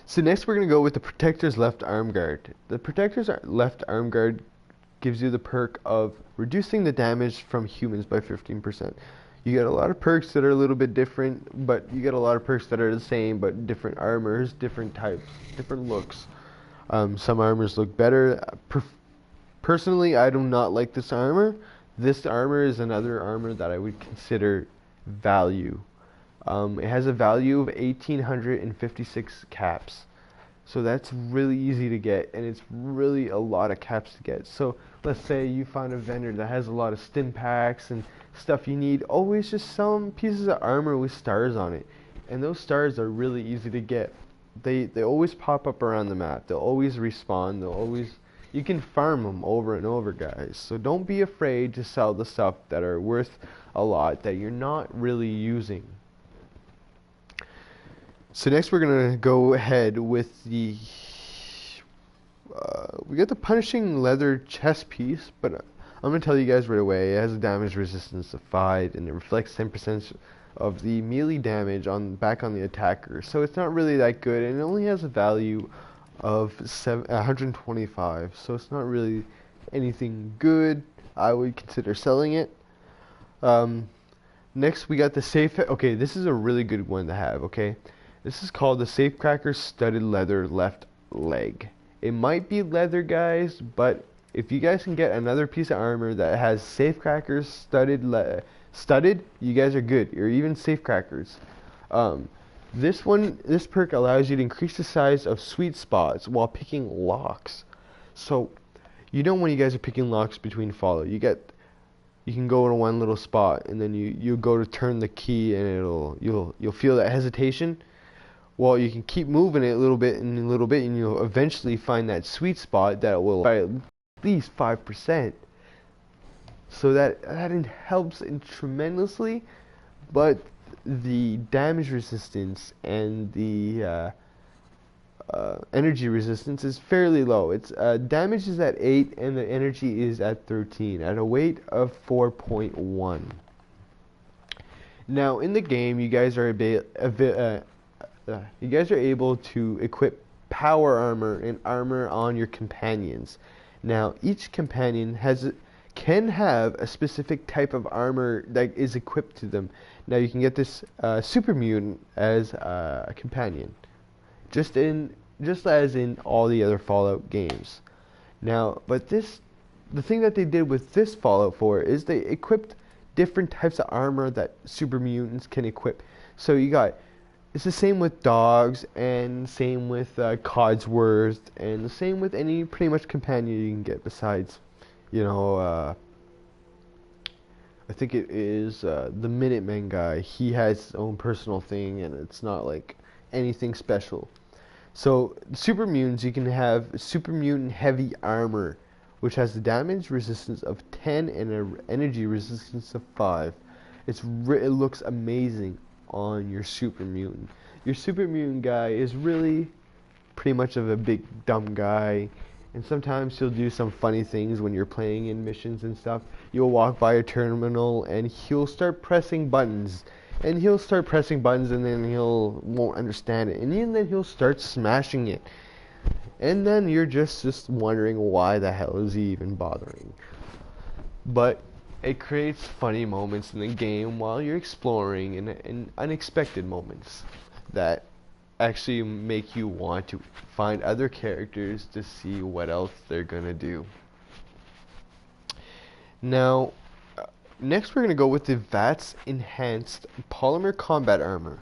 Speaker 1: So next we're going to go with the Protector's Left Arm Guard. The Protector's Left Arm Guard gives you the perk of reducing the damage from humans by 15%. You get a lot of perks that are a little bit different, but you get a lot of perks that are the same, but different armors, different types, different looks. Some armors look better. Personally, I do not like this armor. This armor is another armor that I would consider value. It has a value of 1,856 caps. So that's really easy to get, and it's really a lot of caps to get. So let's say you find a vendor that has a lot of stim packs and stuff you need. Always just sell them pieces of armor with stars on it. And those stars are really easy to get. They always pop up around the map. They'll always respawn. You can farm them over and over, guys. So don't be afraid to sell the stuff that are worth a lot that you're not really using. So next we're going to go ahead with the we got the Punishing Leather chest piece, but I'm going to tell you guys right away, it has a damage resistance of 5 and it reflects 10% of the melee damage back on the attacker. So it's not really that good, and it only has a value of 125. So it's not really anything good. I would consider selling it. Next we got the safe. Okay, this is a really good one to have, okay? This is called the Safecracker Studded Leather Left Leg. It might be leather, guys, but if you guys can get another piece of armor that has Safecrackers studded, you guys are good. Or even Safecrackers. This perk allows you to increase the size of sweet spots while picking locks. So, you know when you guys are picking locks between Fallout, you can go to one little spot and then you go to turn the key and you'll feel that hesitation. Well, you can keep moving it a little bit and you'll eventually find that sweet spot that will by at least 5%. So that helps tremendously, but the damage resistance and the energy resistance is fairly low. It's damage is at 8 and the energy is at 13 at a weight of 4.1. Now in the game, you guys are able to equip power armor and armor on your companions. Now each companion can have a specific type of armor that is equipped to them. Now you can get this super mutant as a companion, just as in all the other Fallout games. Now, but this the thing that they did with this Fallout 4 is they equipped different types of armor that super mutants can equip. So you got, it's the same with dogs, and same with Codsworth, and the same with any pretty much companion you can get besides, you know, I think it is the Minutemen guy. He has his own personal thing, and it's not like anything special. So super mutants, you can have super mutant heavy armor, which has the damage resistance of 10 and an energy resistance of 5. It looks amazing on your super mutant. Your super mutant guy is really pretty much of a big dumb guy, and sometimes he'll do some funny things when you're playing in missions and stuff. You'll walk by a terminal and he'll start pressing buttons, and then he'll won't understand it, and then he'll start smashing it, and then you're just wondering why the hell is he even bothering. But it creates funny moments in the game while you're exploring, and unexpected moments that actually make you want to find other characters to see what else they're gonna do. Now, next we're gonna go with the VATS Enhanced Polymer Combat Armor.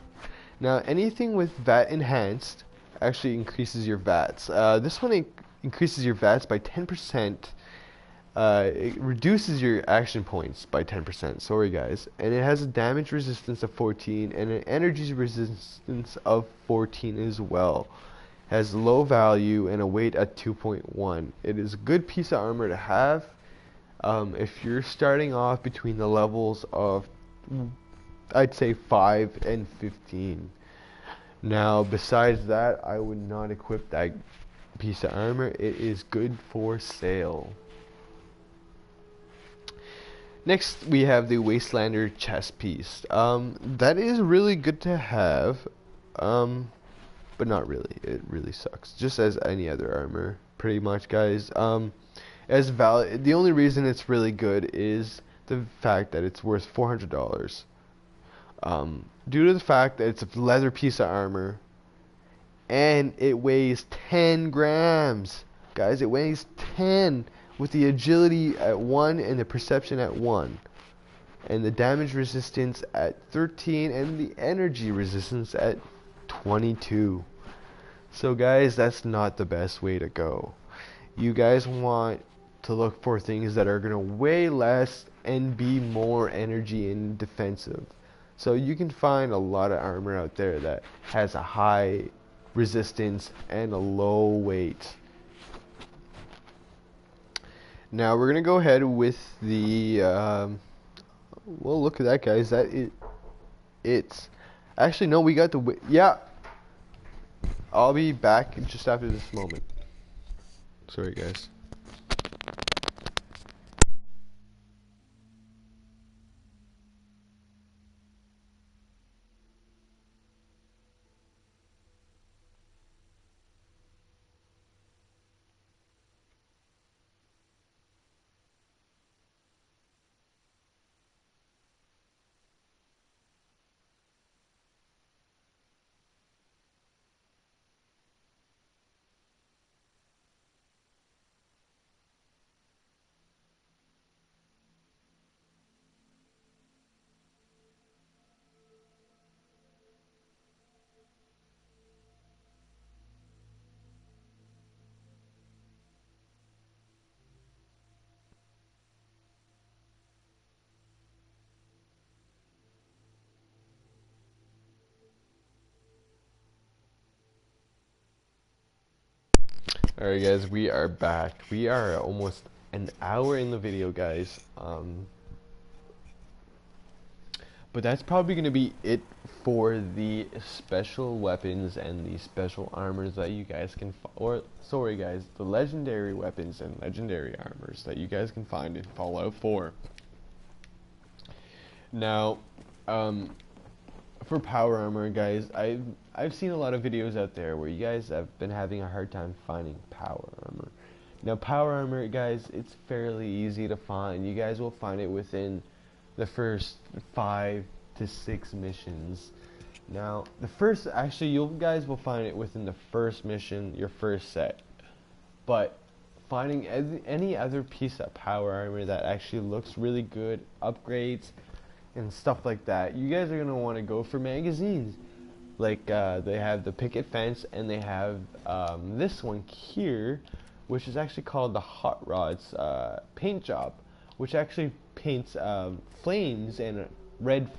Speaker 1: Now, anything with VAT Enhanced actually increases your VATS. This one increases your VATS by 10%. It reduces your action points by 10%. Sorry, guys. And it has a damage resistance of 14 and an energy resistance of 14 as well. Has low value and a weight at 2.1. It is a good piece of armor to have if you're starting off between the levels of, I'd say, 5 and 15. Now, besides that, I would not equip that piece of armor. It is good for sale. Next, we have the Wastelander chest piece. That is really good to have, but not really. It really sucks, just as any other armor, pretty much, guys. The only reason it's really good is the fact that it's worth $400. Due to the fact that it's a leather piece of armor, and it weighs 10 grams. Guys, it weighs 10, with the agility at 1 and the perception at 1. And the damage resistance at 13 and the energy resistance at 22. So guys, that's not the best way to go. You guys want to look for things that are going to weigh less and be more energy and defensive. So you can find a lot of armor out there that has a high resistance and a low weight. Now we're gonna go ahead with the well, look at that, guys. It's actually, no, we got the yeah. I'll be back just after this moment. Sorry, guys. Alright, guys, we are back. We are almost an hour in the video, guys. But that's probably going to be it for the special weapons and the special armors that you guys can the legendary weapons and legendary armors that you guys can find in Fallout 4. Now, for power armor, guys, I've seen a lot of videos out there where you guys have been having a hard time finding power armor. Now, power armor, guys, it's fairly easy to find. You guys will find it within the first 5 to 6 missions. Now, you guys will find it within the first mission, your first set. But finding any other piece of power armor that actually looks really good, upgrades, and stuff like that, you guys are gonna want to go for magazines. Like they have the picket fence, and they have this one here, which is actually called the Hot Rods paint job, which actually paints flames and red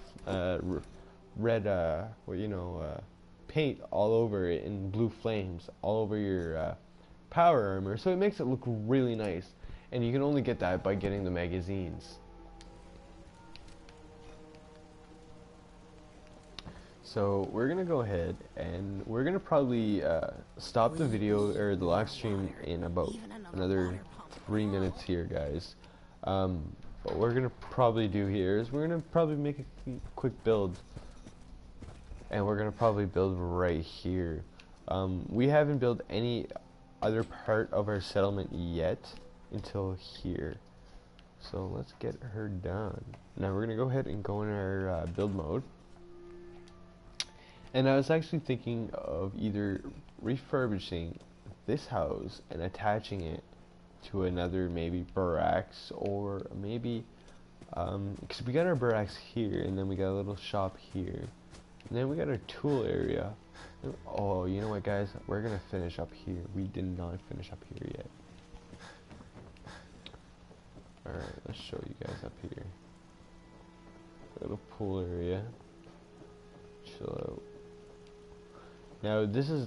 Speaker 1: paint all over it, in blue flames all over your power armor, so it makes it look really nice. And you can only get that by getting the magazines. So we're gonna go ahead and we're gonna probably stop the video or the live stream in about another 3 minutes here, guys. What we're gonna probably do here is we're gonna probably make a quick build, and we're gonna probably build right here. We haven't built any other part of our settlement yet until here, so let's get her done. Now we're gonna go ahead and go in our build mode. And I was actually thinking of either refurbishing this house and attaching it to another maybe barracks, or maybe because we got our barracks here, and then we got a little shop here, and then we got our tool area. Oh, you know what, guys? We're gonna finish up here. We did not finish up here yet. Alright, let's show you guys up here. Little pool area. Chill out. Now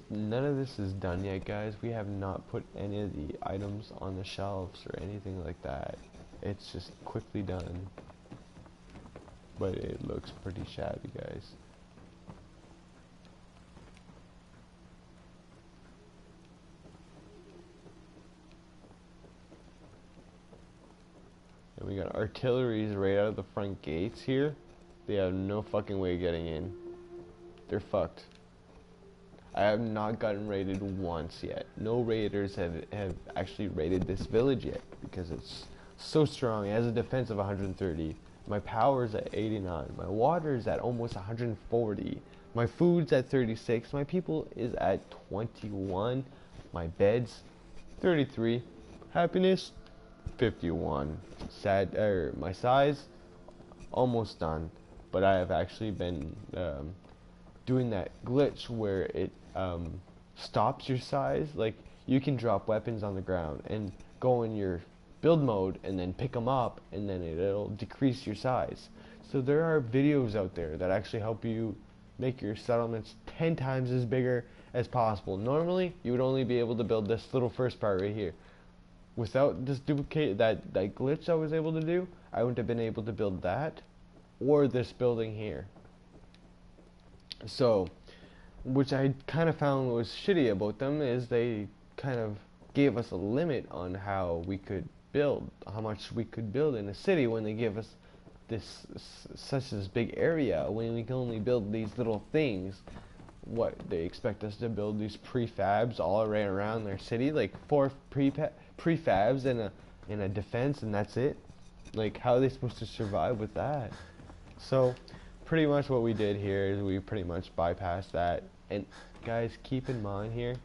Speaker 1: none of this is done yet, guys. We have not put any of the items on the shelves or anything like that. It's just quickly done, but it looks pretty shabby, guys. And we got artilleries right out of the front gates here. They have no fucking way of getting in. They're fucked. I have not gotten raided once yet. No raiders have actually raided this village yet, because it's so strong. It has a defense of 130. My power's at 89. My water's at almost 140. My food's at 36. My people is at 21. My bed's 33. Happiness 51. My size almost done, but I have actually been doing that glitch where it stops your size. Like, you can drop weapons on the ground and go in your build mode and then pick them up, and then it'll decrease your size. So there are videos out there that actually help you make your settlements 10 times as bigger as possible. Normally you would only be able to build this little first part right here. Without this duplicate, that glitch I was able to do, I wouldn't have been able to build that or this building here. So, which I kind of found was shitty about them, is they kind of gave us a limit on how we could build, how much we could build in a city, when they give us such this big area, when we can only build these little things. What, they expect us to build these prefabs all right around their city, like 4 prefabs and a defense, and that's it? Like, how are they supposed to survive with that? So pretty much what we did here is we pretty much bypassed that. And guys, keep in mind here,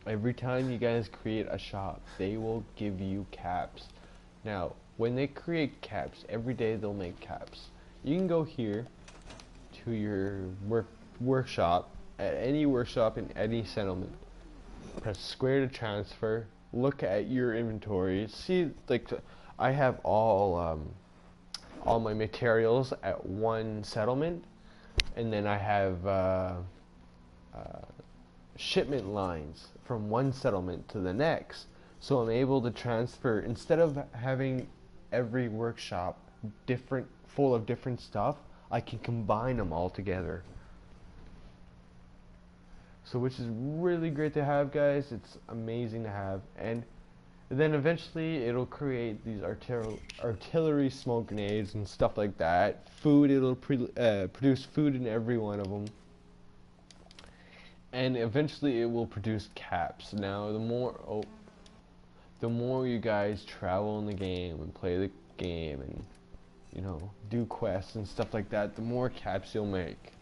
Speaker 1: every time you guys create a shop, they will give you caps. Now, when they create caps, every day they'll make caps. You can go here to your workshop, at any workshop in any settlement, press square to transfer, look at your inventory, see, like, I have all my materials at one settlement, and then I have shipment lines from one settlement to the next, so I'm able to transfer, instead of having every workshop full of different stuff, I can combine them all together. So, which is really great to have, guys. It's amazing to have. And then eventually it'll create these artillery smoke grenades and stuff like that. Food, it'll produce food in every one of them. And eventually it will produce caps. Now, the more you guys travel in the game and play the game and, do quests and stuff like that, the more caps you'll make.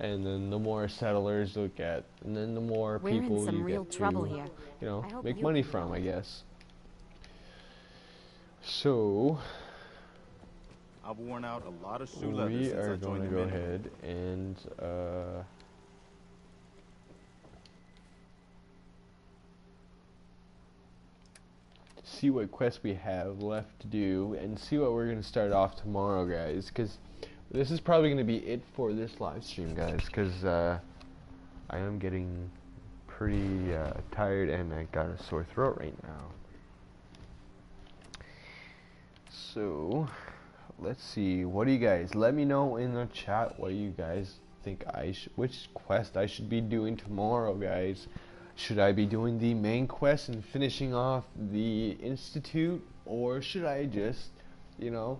Speaker 1: and then the more settlers you'll get, and then the more
Speaker 4: We're in
Speaker 1: people
Speaker 4: some
Speaker 1: you
Speaker 4: real
Speaker 1: get
Speaker 4: trouble
Speaker 1: to,
Speaker 4: here.
Speaker 1: you know,
Speaker 4: I hope
Speaker 1: make
Speaker 4: you
Speaker 1: money
Speaker 4: can
Speaker 1: from,
Speaker 4: help.
Speaker 1: I guess. So
Speaker 5: I've worn out a lot of shoe leather
Speaker 1: we
Speaker 5: since
Speaker 1: are
Speaker 5: I
Speaker 1: going
Speaker 5: joined
Speaker 1: to
Speaker 5: the
Speaker 1: go
Speaker 5: Minutemen.
Speaker 1: ahead and see what quests we have left to do and see what we're going to start off tomorrow, guys, because this is probably going to be it for this live stream, guys, because I am getting pretty tired and I got a sore throat right now. So let's see, what do you guys, let me know in the chat what you guys think which quest I should be doing tomorrow, guys. Should I be doing the main quest and finishing off the Institute, or should I just, you know,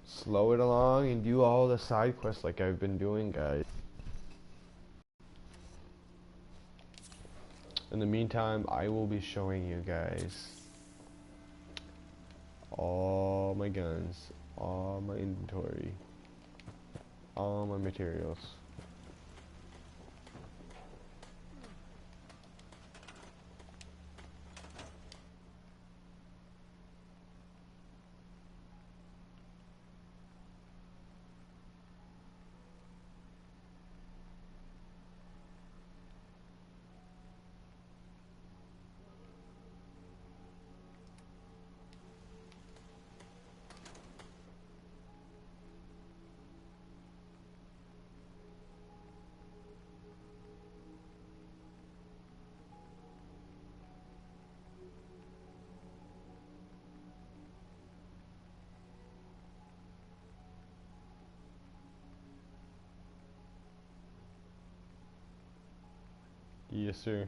Speaker 1: slow it along and do all the side quests like I've been doing, guys? In the meantime, I will be showing you guys all my guns, all my inventory, all my materials. Yes, sir.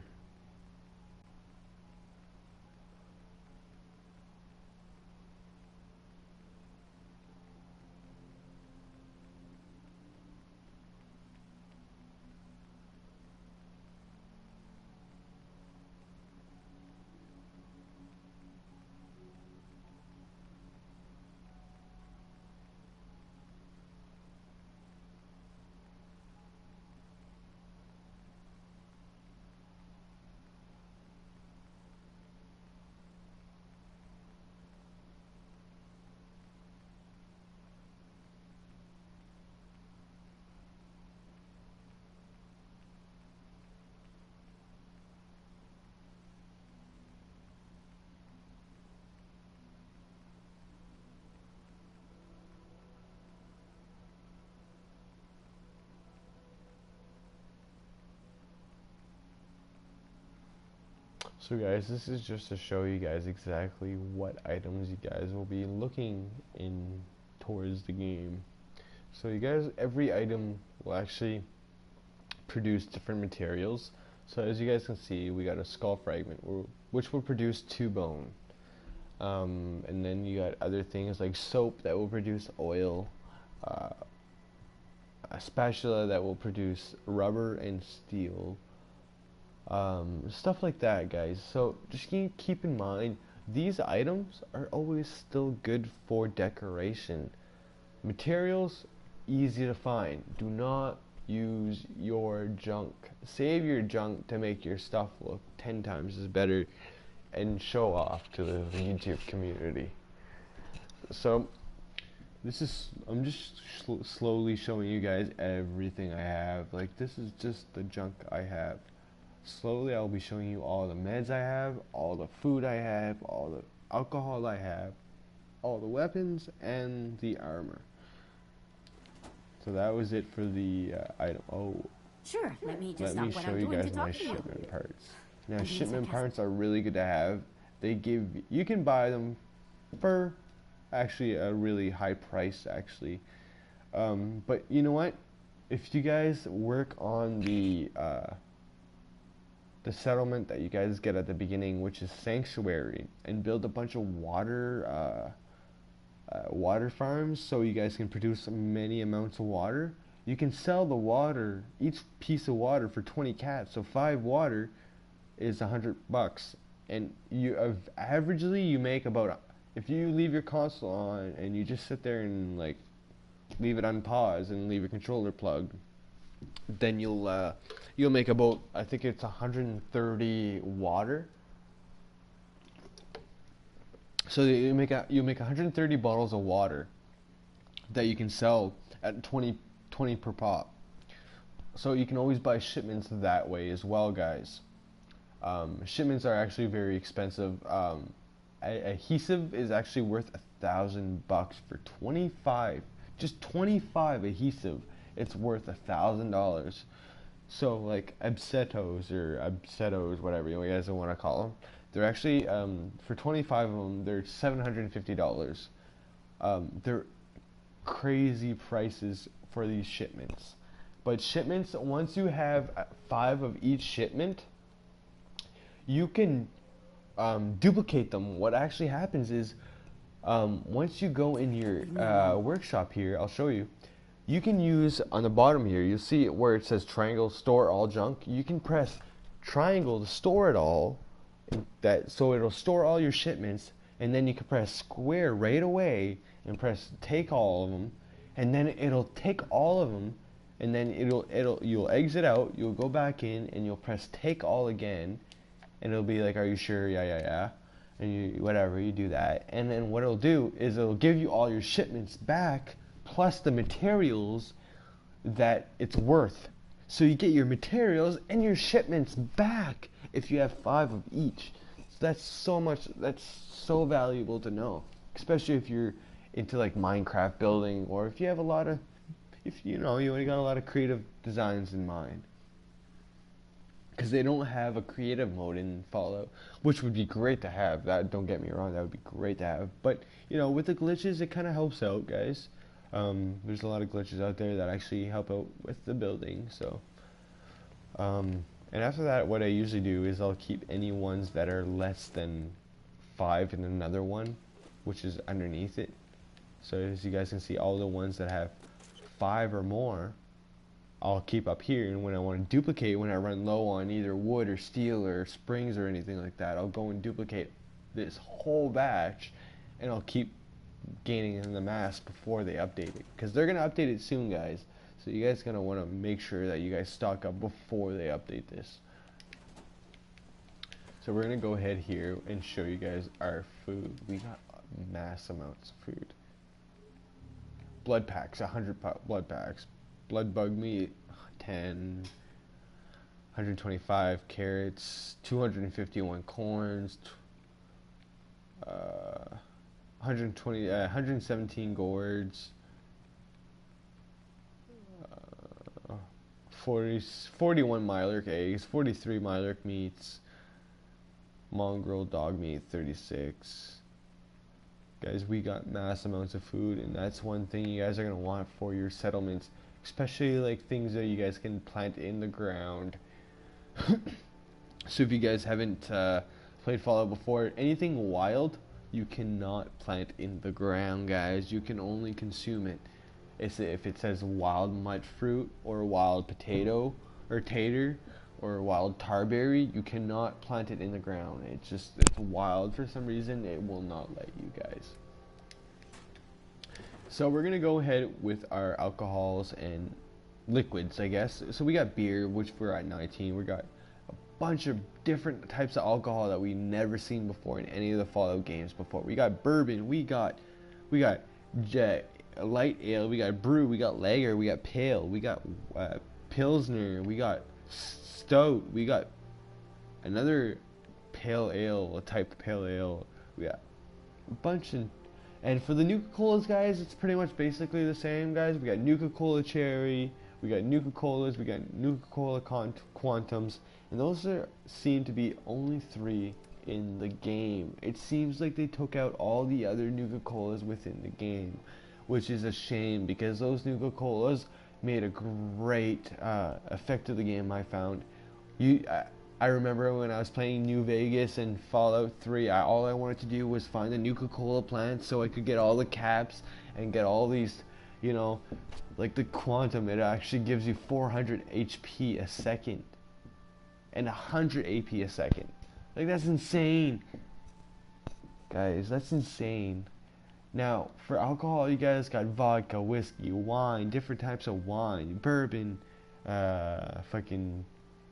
Speaker 1: So guys, this is just to show you guys exactly what items you guys will be looking in towards the game. So you guys, every item will actually produce different materials. So as you guys can see, we got a skull fragment, which will produce 2 bone. And then you got other things like soap that will produce oil, a spatula that will produce rubber and steel, stuff like that, guys. So just keep in mind, these items are always still good for decoration. Materials, easy to find. Do not use your junk. Save your junk to make your stuff look 10 times as better and show off to the YouTube community. So this is, I'm just slowly showing you guys everything I have. Like, this is just the junk I have. Slowly I'll be showing you all the meds I have, all the food I have, all the alcohol I have, all the weapons, and the armor. So that was it for the item. Oh,
Speaker 4: Sure, let me just
Speaker 1: let
Speaker 4: stop
Speaker 1: me
Speaker 4: what
Speaker 1: show
Speaker 4: I'm
Speaker 1: you
Speaker 4: doing to
Speaker 1: guys my
Speaker 4: talk to you.
Speaker 1: shipment parts. Now,
Speaker 4: I'm being
Speaker 1: shipment
Speaker 4: sarcastic.
Speaker 1: parts are really good to have. They give, you can buy them for actually a really high price, actually. But you know what? If you guys work on the settlement that you guys get at the beginning, which is Sanctuary, and build a bunch of water farms, so you guys can produce many amounts of water. You can sell the water, each piece of water, for 20 cats. So 5 water is $100, and you averagely you make about, if you leave your console on and you just sit there and like leave it unpaused and leave your controller plugged, then you'll make about, I think it's 130 water. So you make 130 bottles of water that you can sell at 20 per pop. So you can always buy shipments that way as well, guys. Shipments are actually very expensive. Adhesive is actually worth $1,000 for 25, just 25 adhesive. It's worth $1,000. So like Absetos, whatever you guys want to call them, they're actually for 25 of them, they're $750. They're crazy prices for these shipments. But shipments, once you have 5 of each shipment, you can duplicate them. What actually happens is, once you go in your workshop here, I'll show you. You can use on the bottom here. You'll see where it says triangle, store all junk. You can press triangle to store it all. So it'll store all your shipments, and then you can press square right away and press take all of them, and then it'll take all of them, and then you'll exit out. You'll go back in, and you'll press take all again. And it'll be like, are you sure? Yeah. And you do that. And then what it'll do is it'll give you all your shipments back plus the materials that it's worth. So you get your materials and your shipments back if you have 5 of each. So that's so valuable to know, especially if you're into like Minecraft building, or if you have you only got a lot of creative designs in mind. Because they don't have a creative mode in Fallout, which would be great to have. That, don't get me wrong, that would be great to have. But with the glitches, it kind of helps out, guys. There's a lot of glitches out there that actually help out with the building. So, and after that, what I usually do is I'll keep any ones that are less than 5 in another one, which is underneath it. So as you guys can see, all the ones that have 5 or more, I'll keep up here, and when I want to duplicate, when I run low on either wood or steel or springs or anything like that, I'll go and duplicate this whole batch, and I'll keep gaining in the mass before they update it, because they're going to update it soon, guys. So you guys going to want to make sure that you guys stock up before they update this. So we're going to go ahead here and show you guys our food. We got mass amounts of food. Blood packs, 100 blood packs. Blood bug meat, 10, 125 carrots, 251 corns, 117 gourds, 41 Mylark eggs, 43 Mylark meats, mongrel dog meat, 36. Guys, we got mass amounts of food, and that's one thing you guys are going to want for your settlements. Especially like things that you guys can plant in the ground. So if you guys haven't played Fallout before, anything wild you cannot plant in the ground, guys. You can only consume it. If it says wild mud fruit or wild potato or tater or wild tarberry, you cannot plant it in the ground. It's wild for some reason. It will not let you guys. So we're gonna go ahead with our alcohols and liquids, I guess. So we got beer, which we're at 19. We got a bunch of different types of alcohol that we never seen before in any of the Fallout games before. We got bourbon, we got light ale, we got brew, we got lager, we got pale, we got pilsner, we got stout, we got another pale ale, a type of pale ale. We got a bunch of. And for the Nuka-Colas, guys, it's pretty much basically the same, guys. We got Nuka-Cola Cherry, we got Nuka-Colas, we got Nuka-Cola Quantums, and those seem to be only 3 in the game. It seems like they took out all the other Nuka-Colas within the game, which is a shame, because those Nuka-Colas made a great effect to the game, I found. I remember when I was playing New Vegas and Fallout 3, all I wanted to do was find the Nuka-Cola plant so I could get all the caps and get all these, like the Quantum. It actually gives you 400 HP a second and 100 AP a second. Like, that's insane. Guys, that's insane. Now, for alcohol, you guys got vodka, whiskey, wine, different types of wine, bourbon, fucking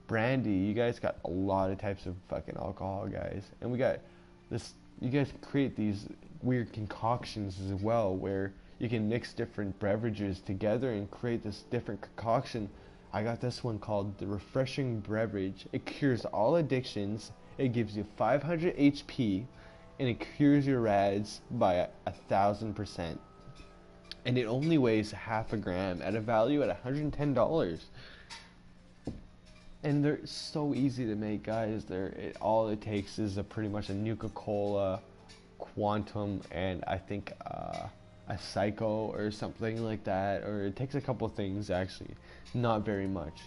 Speaker 1: brandy. You guys got a lot of types of fucking alcohol, guys. And we got this, you guys create these weird concoctions as well, where you can mix different beverages together and create this different concoction. I got this one called the Refreshing Beverage. It cures all addictions. It gives you 500 HP, and it cures your rads by 1,000%. And it only weighs half a gram at a value at $110. And they're so easy to make, guys. All it takes is pretty much a Nuka-Cola, Quantum, and I think a Psycho or something like that. Or it takes a couple things, actually, not very much.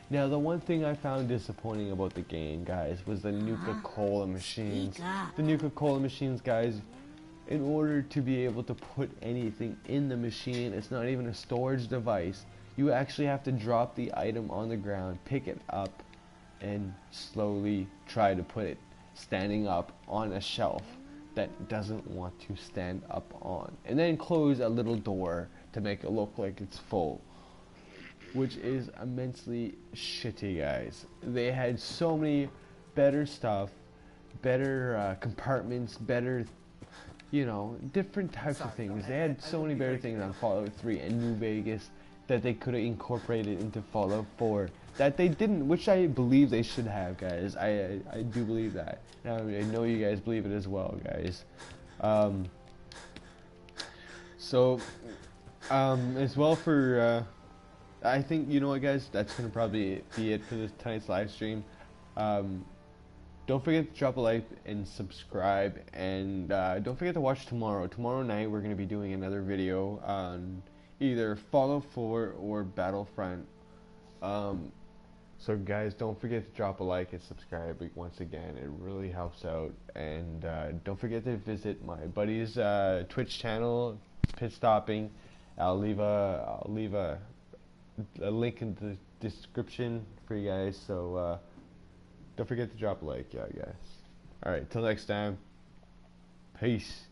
Speaker 1: Now, the one thing I found disappointing about the game, guys, was the Nuka-Cola machines. The Nuka-Cola machines, guys, in order to be able to put anything in the machine, it's not even a storage device. You actually have to drop the item on the ground, pick it up, and slowly try to put it standing up on a shelf that doesn't want to stand up on. And then close a little door to make it look like it's full, which is immensely shitty, guys. They had so many better stuff, better compartments, better, you know, different types of things. They had so many better things on Fallout 3 and New Vegas that they could have incorporated into Fallout 4 that they didn't, which I believe they should have, guys. I do believe that. Now, I know you guys believe it as well, guys. As well for, I think, you know what, guys, that's going to probably be it for tonight's live stream. Don't forget to drop a like and subscribe, and don't forget to watch tomorrow. Tomorrow night we're going to be doing another video on either Fallout 4 or Battlefront. So guys, don't forget to drop a like and subscribe once again. It really helps out. And don't forget to visit my buddy's Twitch channel, Pit Stopping. I'll leave a link in the description for you guys. So don't forget to drop a like, yeah, guys. Alright, till next time. Peace.